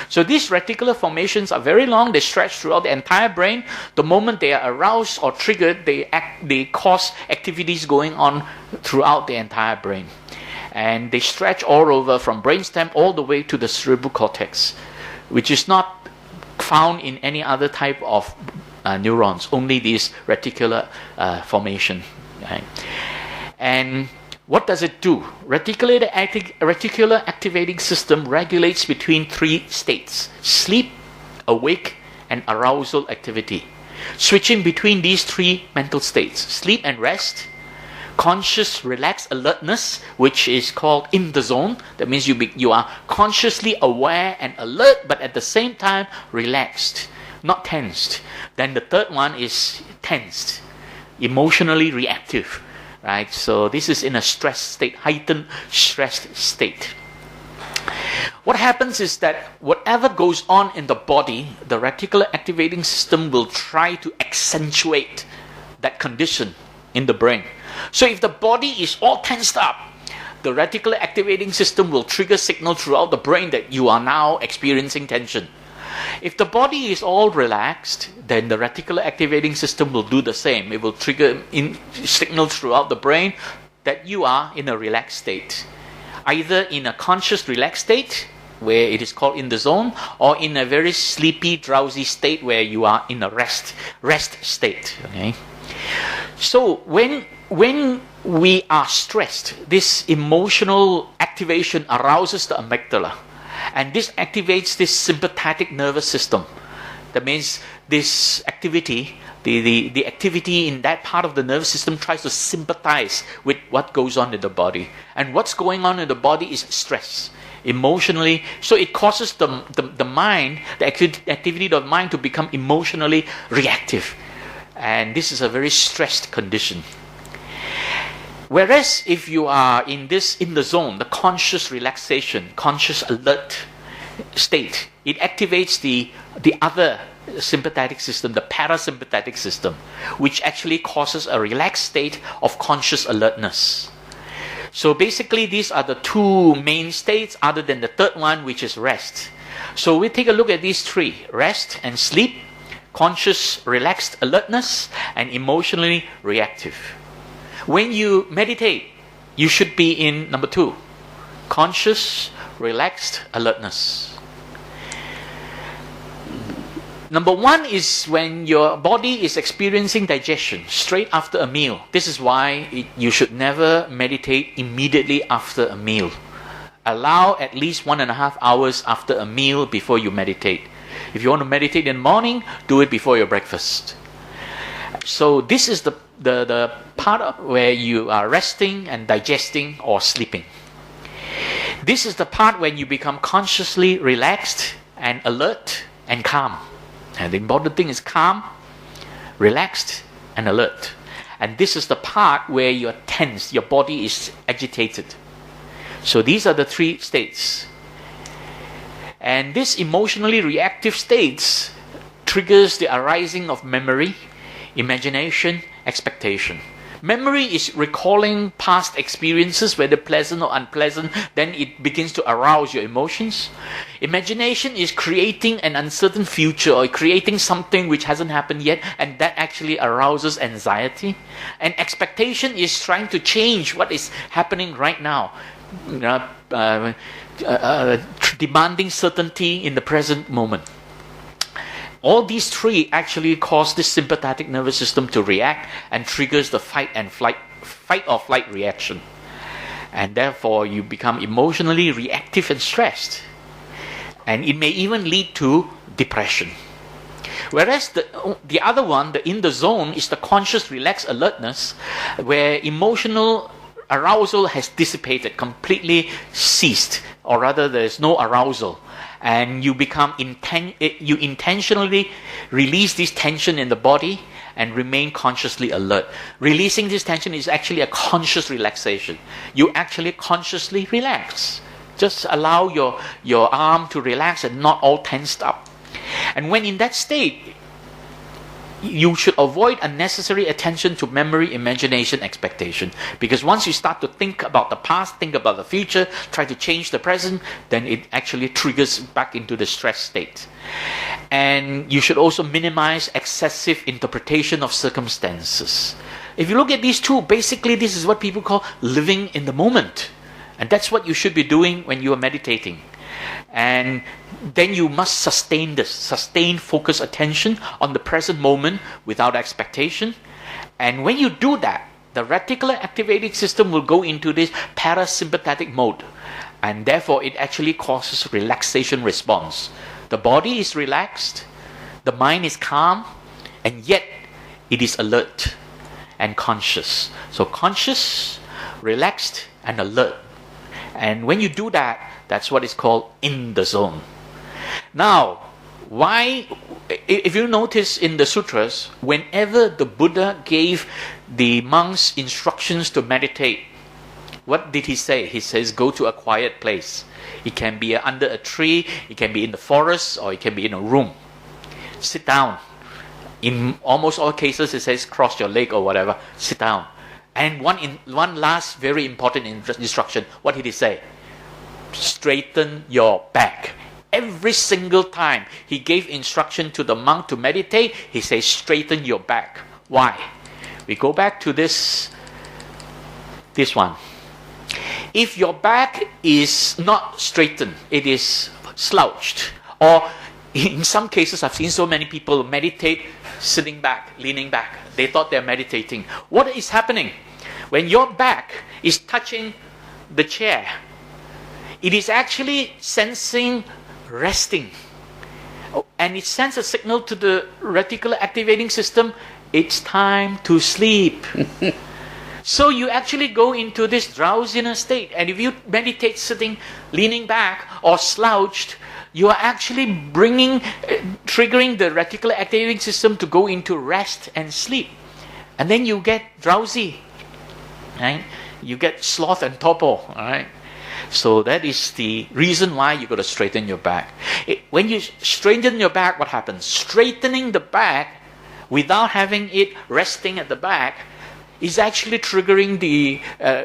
So these reticular formations are very long. They stretch throughout the entire brain. The moment they are aroused or triggered, they cause activities going on throughout the entire brain. And they stretch all over from brainstem all the way to the cerebral cortex, which is not found in any other type of neurons, only this reticular formation. Right? And what does it do? Reticular activating system regulates between three states: sleep, awake, and arousal activity. Switching between these three mental states: sleep and rest, conscious relaxed alertness, which is called in the zone. That means you are consciously aware and alert, but at the same time relaxed, not tensed. Then the third one is tensed, emotionally reactive, right? So this is in a stressed state, heightened stressed state. What happens is that whatever goes on in the body, the reticular activating system will try to accentuate that condition in the brain. So if the body is all tensed up, the reticular activating system will trigger signal throughout the brain that you are now experiencing tension. If the body is all relaxed, then the reticular activating system will do the same. It will trigger signals throughout the brain that you are in a relaxed state, either in a conscious relaxed state, where it is called in the zone, or in a very sleepy, drowsy state where you are in a rest state. Okay. So when we are stressed, this emotional activation arouses the amygdala. And this activates this sympathetic nervous system. That means this activity, the activity in that part of the nervous system tries to sympathize with what goes on in the body. And what's going on in the body is stress, emotionally. So it causes the mind, the activity of the mind to become emotionally reactive. And this is a very stressed condition. Whereas if you are in the zone, the conscious relaxation, conscious alert state, it activates the other sympathetic system, the parasympathetic system, which actually causes a relaxed state of conscious alertness. So basically, these are the two main states other than the third one, which is rest. So we take a look at these three: rest and sleep, conscious, relaxed alertness, and emotionally reactive. When you meditate, you should be in number 2, conscious, relaxed alertness. Number 1 is when your body is experiencing digestion straight after a meal. This is why you should never meditate immediately after a meal. Allow at least 1.5 hours after a meal before you meditate. If you want to meditate in the morning, do it before your breakfast. So this is the part where you are resting and digesting or sleeping. This is the part when you become consciously relaxed and alert and calm. And the important thing is calm, relaxed, and alert. And this is the part where you're tense, your body is agitated. So these are the 3 states. And this emotionally reactive states triggers the arising of memory, imagination, expectation. Memory is recalling past experiences, whether pleasant or unpleasant, then it begins to arouse your emotions. Imagination is creating an uncertain future or creating something which hasn't happened yet, and that actually arouses anxiety. And expectation is trying to change what is happening right now, demanding certainty in the present moment. All these 3 actually cause this sympathetic nervous system to react and triggers the fight or flight reaction. And therefore you become emotionally reactive and stressed. And it may even lead to depression. Whereas the other one, the in the zone, is the conscious relaxed alertness, where emotional arousal has dissipated, completely ceased, or rather there is no arousal. And you become you intentionally release this tension in the body and remain consciously alert. Releasing this tension is actually a conscious relaxation. You actually consciously relax. Just allow your arm to relax and not all tensed up. And when in that state, you should avoid unnecessary attention to memory, imagination, expectation. Because once you start to think about the past, think about the future, try to change the present, then it actually triggers back into the stress state. And you should also minimize excessive interpretation of circumstances. If you look at these 2, basically this is what people call living in the moment. And that's what you should be doing when you are meditating. And then you must sustain focused attention on the present moment without expectation. And when you do that, the reticular activating system will go into this parasympathetic mode. And therefore it actually causes relaxation response. The body is relaxed, the mind is calm, and yet it is alert and conscious. So conscious, relaxed, and alert. And when you do that, that's what is called in the zone. Now, why, if you notice in the sutras, whenever the Buddha gave the monks instructions to meditate, what did he say? He says, go to a quiet place. It can be under a tree, it can be in the forest, or it can be in a room. Sit down. In almost all cases, it says, cross your leg or whatever, sit down. And one last very important instruction, what did he say? Straighten your back. Every single time he gave instruction to the monk to meditate, he says, straighten your back. Why? We go back to this one. If your back is not straightened, it is slouched, or in some cases I've seen so many people meditate sitting back, leaning back. They thought they're meditating. What is happening? When your back is touching the chair, it is actually sensing resting. And it sends a signal to the reticular activating system, it's time to sleep. So you actually go into this drowsiness state. And if you meditate sitting, leaning back, or slouched, you are actually triggering the reticular activating system to go into rest and sleep. And then you get drowsy. Right? You get sloth and torpor. Right? So that is the reason why you got to straighten your back. When you straighten your back, what happens? Straightening the back without having it resting at the back is actually triggering the,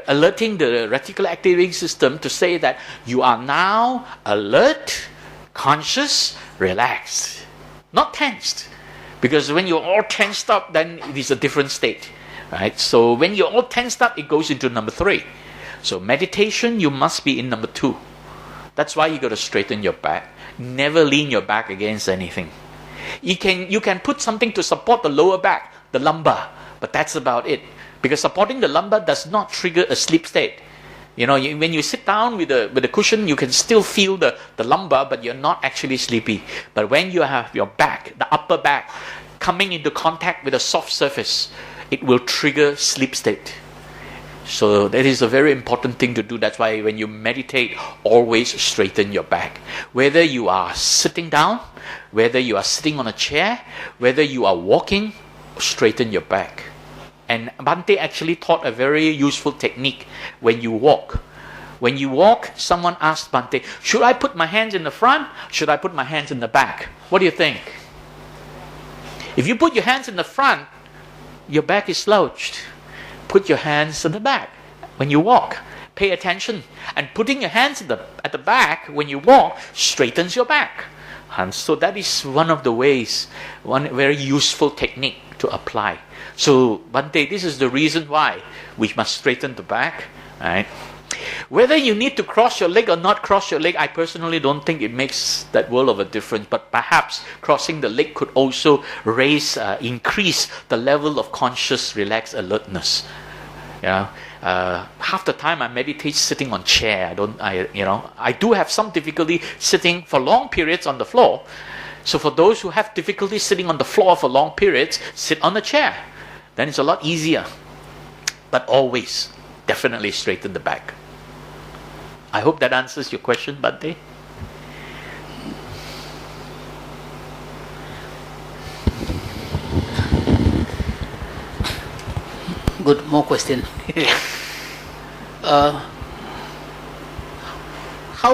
alerting the reticular activating system to say that you are now alert, conscious, relaxed, not tensed. Because when you're all tensed up, then it is a different state, right? So when you're all tensed up, it goes into number 3. So meditation, you must be in number 2. That's why you got to straighten your back. Never lean your back against anything. You can put something to support the lower back, the lumbar, but that's about it. Because supporting the lumbar does not trigger a sleep state. You know, when you sit down with a cushion, you can still feel the lumbar, but you're not actually sleepy. But when you have your back, the upper back, coming into contact with a soft surface, it will trigger sleep state. So that is a very important thing to do. That's why when you meditate, always straighten your back. Whether you are sitting down, whether you are sitting on a chair, whether you are walking, straighten your back. And Bhante actually taught a very useful technique when you walk. When you walk, someone asked Bhante, should I put my hands in the front? Should I put my hands in the back? What do you think? If you put your hands in the front, your back is slouched. Put your hands in the back when you walk. Pay attention. And putting your hands at the back when you walk straightens your back. And so that is one of the ways, one very useful technique to apply. So, Bhante, this is the reason why we must straighten the back, right? Whether you need to cross your leg or not cross your leg, I personally don't think it makes that world of a difference. But perhaps crossing the leg could also increase the level of conscious, relaxed alertness. Half the time I meditate sitting on chair. I do have some difficulty sitting for long periods on the floor. So for those who have difficulty sitting on the floor for long periods, sit on a chair. Then it's a lot easier. But always, definitely straighten the back. I hope that answers your question, Bhante. Good, more question. How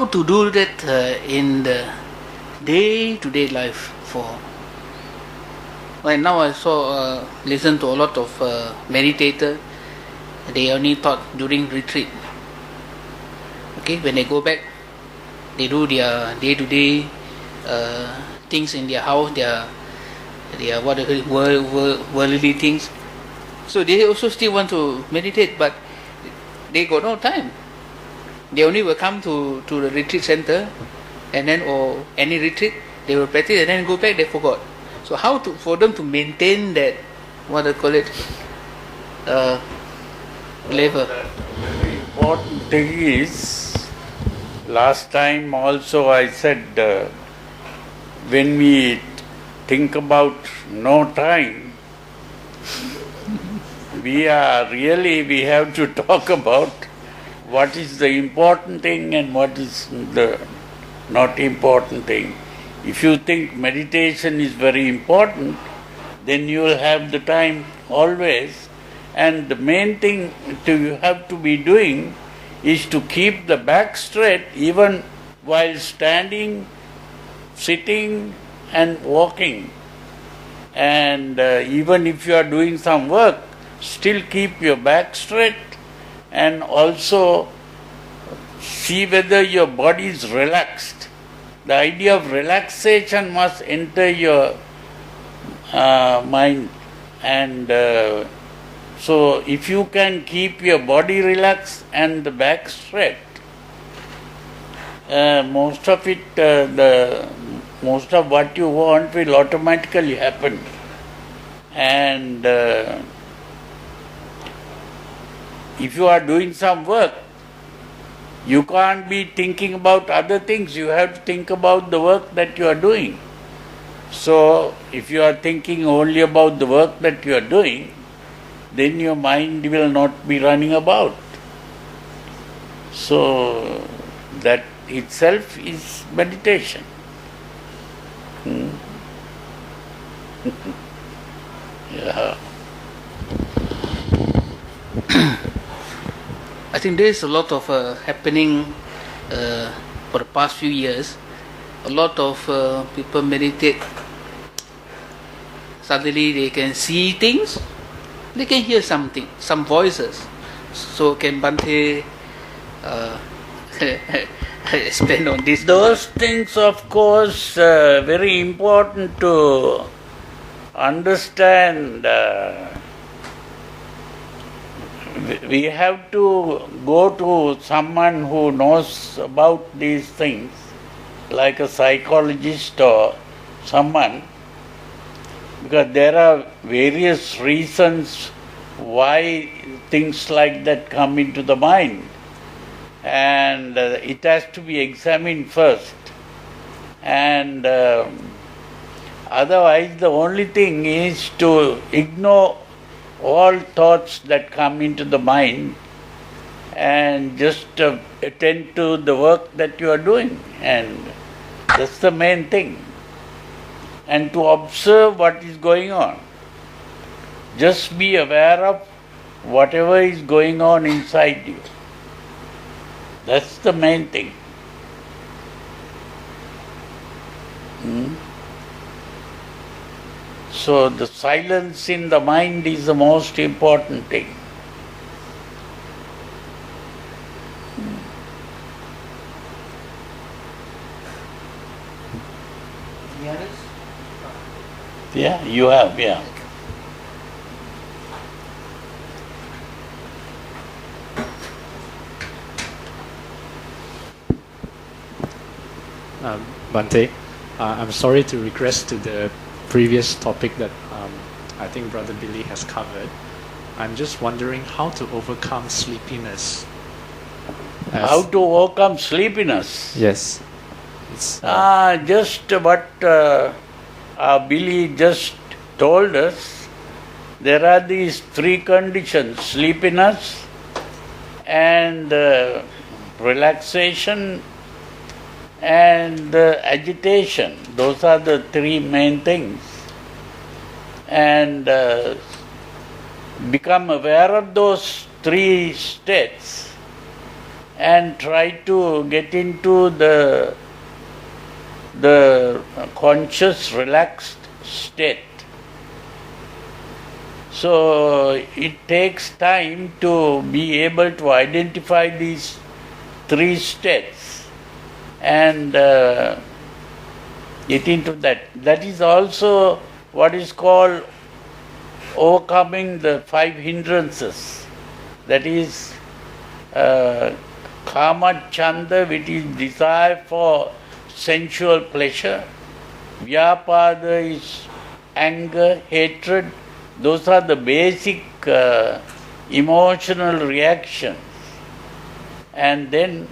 to do that in the day-to-day life for... Right now I listen to a lot of meditators. They only taught during retreat. Okay, when they go back, they do their day-to-day things in their house, their worldly things. So they also still want to meditate, but they got no time. They only will come to the retreat center, and then or any retreat, they will practice and then go back, they forgot. So how for them to maintain that, what they call it, level? The important thing is, last time also I said, when we think about no time, we have to talk about what is the important thing and what is the not important thing. If you think meditation is very important, then you will have the time always. And the main thing you have to be doing is to keep the back straight even while standing, sitting and walking. And even if you are doing some work, still keep your back straight and also see whether your body is relaxed. The idea of relaxation must enter your mind. And so if you can keep your body relaxed and the back straight, most of what you want will automatically happen. And if you are doing some work, you can't be thinking about other things. You have to think about the work that you are doing. So, if you are thinking only about the work that you are doing, then your mind will not be running about. So, that itself is meditation. Yeah. I think there is a lot of happening for the past few years. A lot of people meditate. Suddenly they can see things. they can hear something, some voices. So can Bhante explain on this? Those things, of course, very important to understand. We have to go to someone who knows about these things, like a psychologist or someone, because there are various reasons why things like that come into the mind, and it has to be examined first. And otherwise, the only thing is to ignore all thoughts that come into the mind and just attend to the work that you are doing, and that's the main thing. And to observe what is going on. Just be aware of whatever is going on inside you. That's the main thing. So the silence in the mind is the most important thing. Yeah, you have, yeah. Bhante, I'm sorry to regress to the previous topic that I think Brother Billy has covered. I'm just wondering how to overcome sleepiness. How to overcome sleepiness? Yes. Just what Billy just told us. There are these three conditions: sleepiness and relaxation and agitation. Those are the three main things. And become aware of those three states and try to get into the conscious, relaxed state. So it takes time to be able to identify these three states and get into that. That is also what is called overcoming the five hindrances. That is Kāma Chanda, which is desire for sensual pleasure. Vyapada is anger, hatred. Those are the basic emotional reactions. And then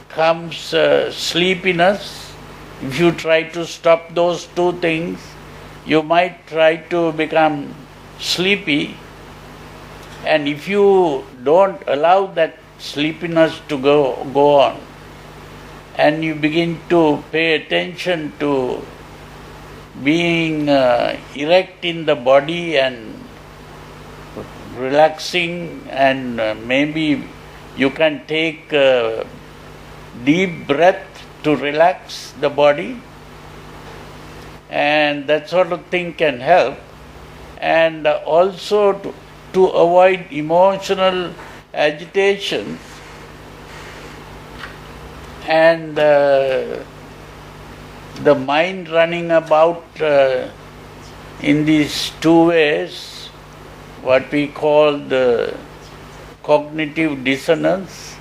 comes sleepiness. If you try to stop those two things, you might try to become sleepy. And if you don't allow that sleepiness to go on, and you begin to pay attention to being erect in the body and relaxing, and maybe you can take deep breath to relax the body, and that sort of thing can help. And also to avoid emotional agitation and the mind running about in these two ways, what we call the cognitive dissonance.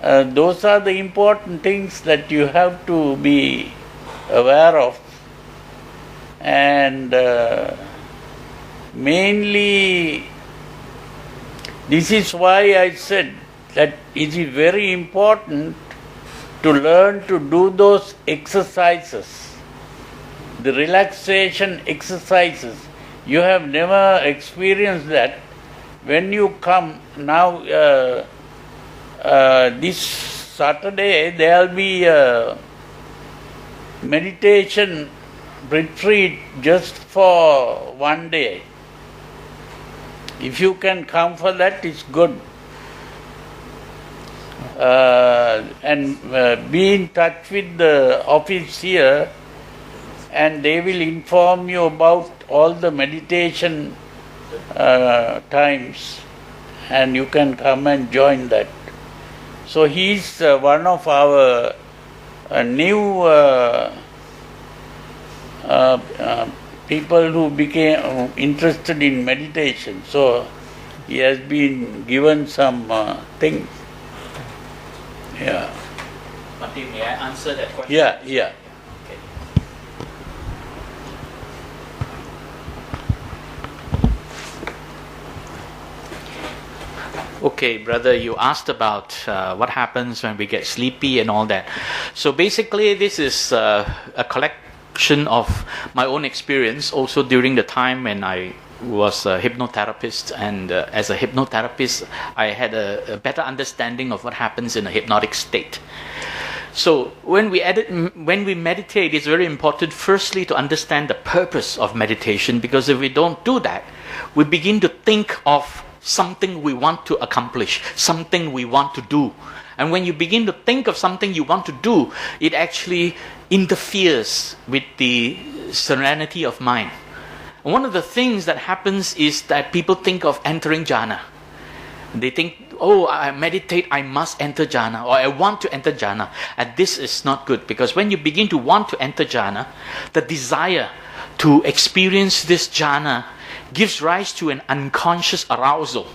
Those are the important things that you have to be aware of. And mainly, this is why I said that it is very important to learn to do those exercises, the relaxation exercises. You have never experienced that. When you come now, this Saturday there will be a meditation retreat just for one day. If you can come for that, it's good. And be in touch with the office here, and they will inform you about all the meditation times, and you can come and join that. So he's one of our new people who became interested in meditation. So he has been given some things. Yeah. Bhante, may I answer that question? Yeah, yeah. Okay. Okay, brother, you asked about what happens when we get sleepy and all that. So basically, this is a collection of my own experience also during the time when I was a hypnotherapist, and as a hypnotherapist I had a better understanding of what happens in a hypnotic state. So when we meditate, it's very important firstly to understand the purpose of meditation, because if we don't do that, we begin to think of something we want to accomplish, something we want to do. And when you begin to think of something you want to do, it actually interferes with the serenity of mind. And one of the things that happens is that people think of entering jhana. They think, oh, I meditate, I must enter jhana, or I want to enter jhana. And this is not good, because when you begin to want to enter jhana, the desire to experience this jhana gives rise to an unconscious arousal.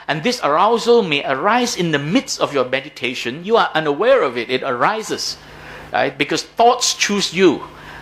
And this arousal may arise in the midst of your meditation. You are unaware of it, it arises. Right? Because thoughts choose you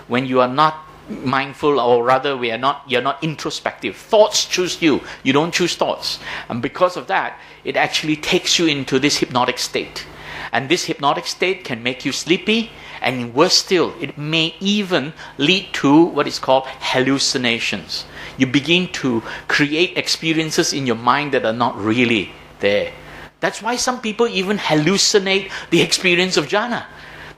when you are not mindful, or rather you're not introspective. Thoughts choose you. You don't choose thoughts. And because of that, it actually takes you into this hypnotic state. And this hypnotic state can make you sleepy, and worse still, it may even lead to what is called hallucinations. You begin to create experiences in your mind that are not really there. That's why some people even hallucinate the experience of jhana,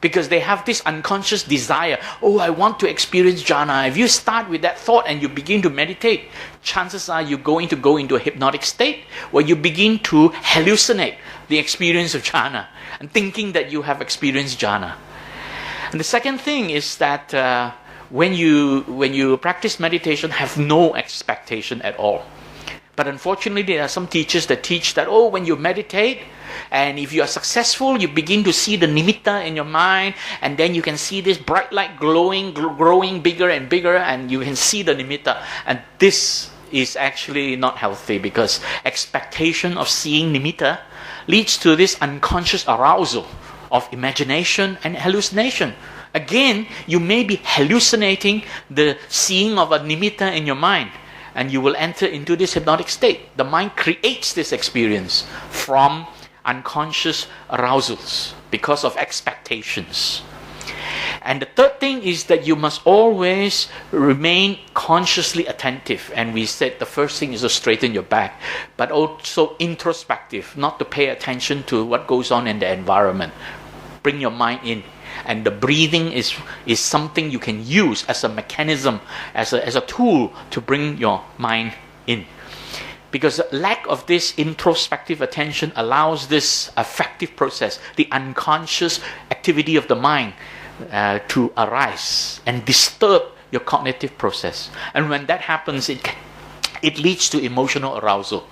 because they have this unconscious desire. Oh, I want to experience jhana. If you start with that thought and you begin to meditate, chances are you're going to go into a hypnotic state where you begin to hallucinate the experience of jhana and thinking that you have experienced jhana. And the second thing is that when you practice meditation, have no expectation at all. But unfortunately, there are some teachers that teach that, oh, when you meditate, and if you are successful, you begin to see the nimitta in your mind, and then you can see this bright light growing bigger and bigger, and you can see the nimitta. And this is actually not healthy, because expectation of seeing nimitta leads to this unconscious arousal of imagination and hallucination. Again, you may be hallucinating the seeing of a nimitta in your mind, and you will enter into this hypnotic state. The mind creates this experience from unconscious arousals because of expectations. And the third thing is that you must always remain consciously attentive. And we said the first thing is to straighten your back, but also introspective, not to pay attention to what goes on in the environment. Bring your mind in. And the breathing is something you can use as a mechanism, as a tool to bring your mind in. Because the lack of this introspective attention allows this affective process, the unconscious activity of the mind, to arise and disturb your cognitive process. And when that happens, it leads to emotional arousal.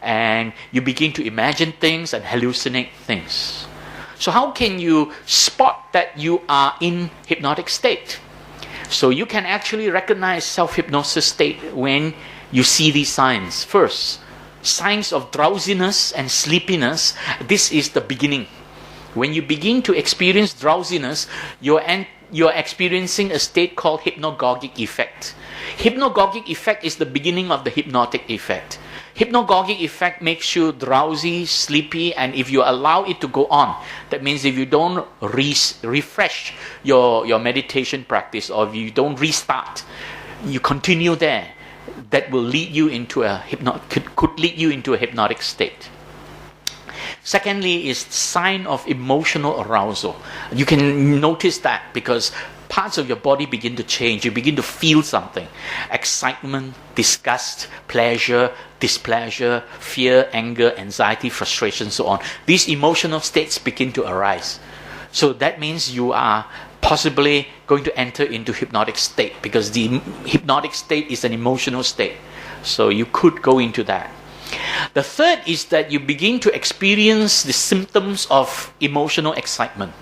And you begin to imagine things and hallucinate things. So how can you spot that you are in hypnotic state? So you can actually recognize self-hypnosis state when you see these signs. First, signs of drowsiness and sleepiness. This is the beginning. When you begin to experience drowsiness, you're experiencing a state called hypnagogic effect. Hypnagogic effect is the beginning of the hypnotic effect. Hypnagogic effect makes you drowsy, sleepy, and if you allow it to go on, that means if you don't refresh your meditation practice, or if you don't restart, you continue there, that will lead you into could lead you into a hypnotic state. Secondly is sign of emotional arousal. You can notice that because parts of your body begin to change. You begin to feel something. Excitement, disgust, pleasure, displeasure, fear, anger, anxiety, frustration, so on. These emotional states begin to arise. So that means you are possibly going to enter into hypnotic state, because the hypnotic state is an emotional state. So you could go into that. The third is that you begin to experience the symptoms of emotional excitement,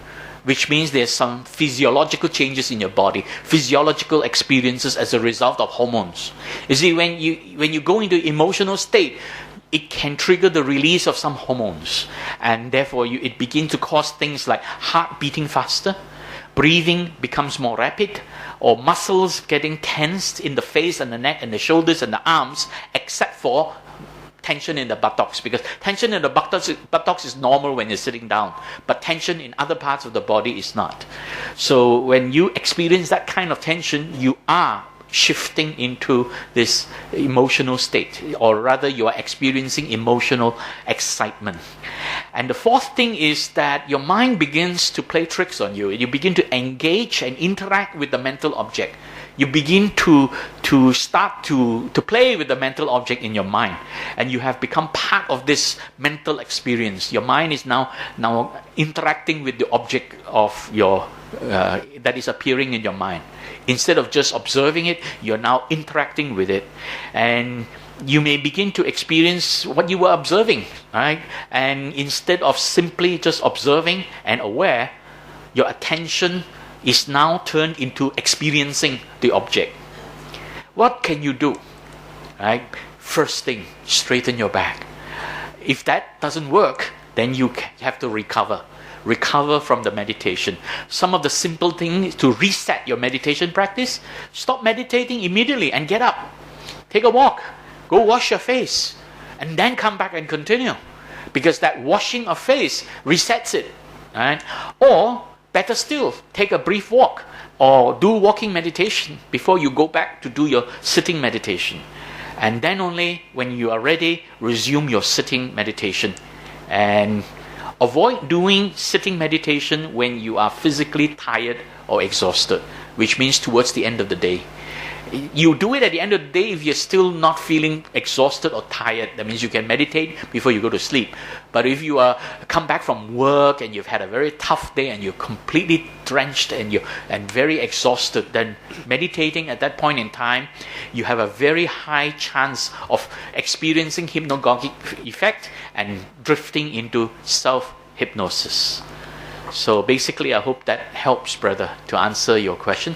which means there's some physiological changes in your body, physiological experiences as a result of hormones. You see, when you go into emotional state, it can trigger the release of some hormones, and therefore it begins to cause things like heart beating faster, breathing becomes more rapid, or muscles getting tensed in the face and the neck and the shoulders and the arms, except for tension in the buttocks, because tension in the buttocks is normal when you're sitting down, but tension in other parts of the body is not. So when you experience that kind of tension, you are shifting into this emotional state, or rather you are experiencing emotional excitement. And the fourth thing is that your mind begins to play tricks on you. You begin to engage and interact with the mental object. You begin to start to play with the mental object in your mind, and you have become part of this mental experience. Your mind is now interacting with the object of your that is appearing in your mind. Instead of just observing it, you're now interacting with it, and you may begin to experience what you were observing, right? And instead of simply just observing and aware, your attention is now turned into experiencing the object. What can you do? Right? First thing, straighten your back. If that doesn't work, then you have to recover from the meditation. Some of the simple things to reset your meditation practice: stop meditating immediately and get up. Take a walk. Go wash your face. And then come back and continue. Because that washing of face resets it. Right? Or, better still, take a brief walk or do walking meditation before you go back to do your sitting meditation. And then only when you are ready, resume your sitting meditation. And avoid doing sitting meditation when you are physically tired or exhausted, which means towards the end of the day. You do it at the end of the day if you're still not feeling exhausted or tired. That means you can meditate before you go to sleep. But if you come back from work and you've had a very tough day and you're completely drenched and very exhausted, then meditating at that point in time, you have a very high chance of experiencing hypnagogic effect and drifting into self-hypnosis. So basically, I hope that helps, brother, to answer your question.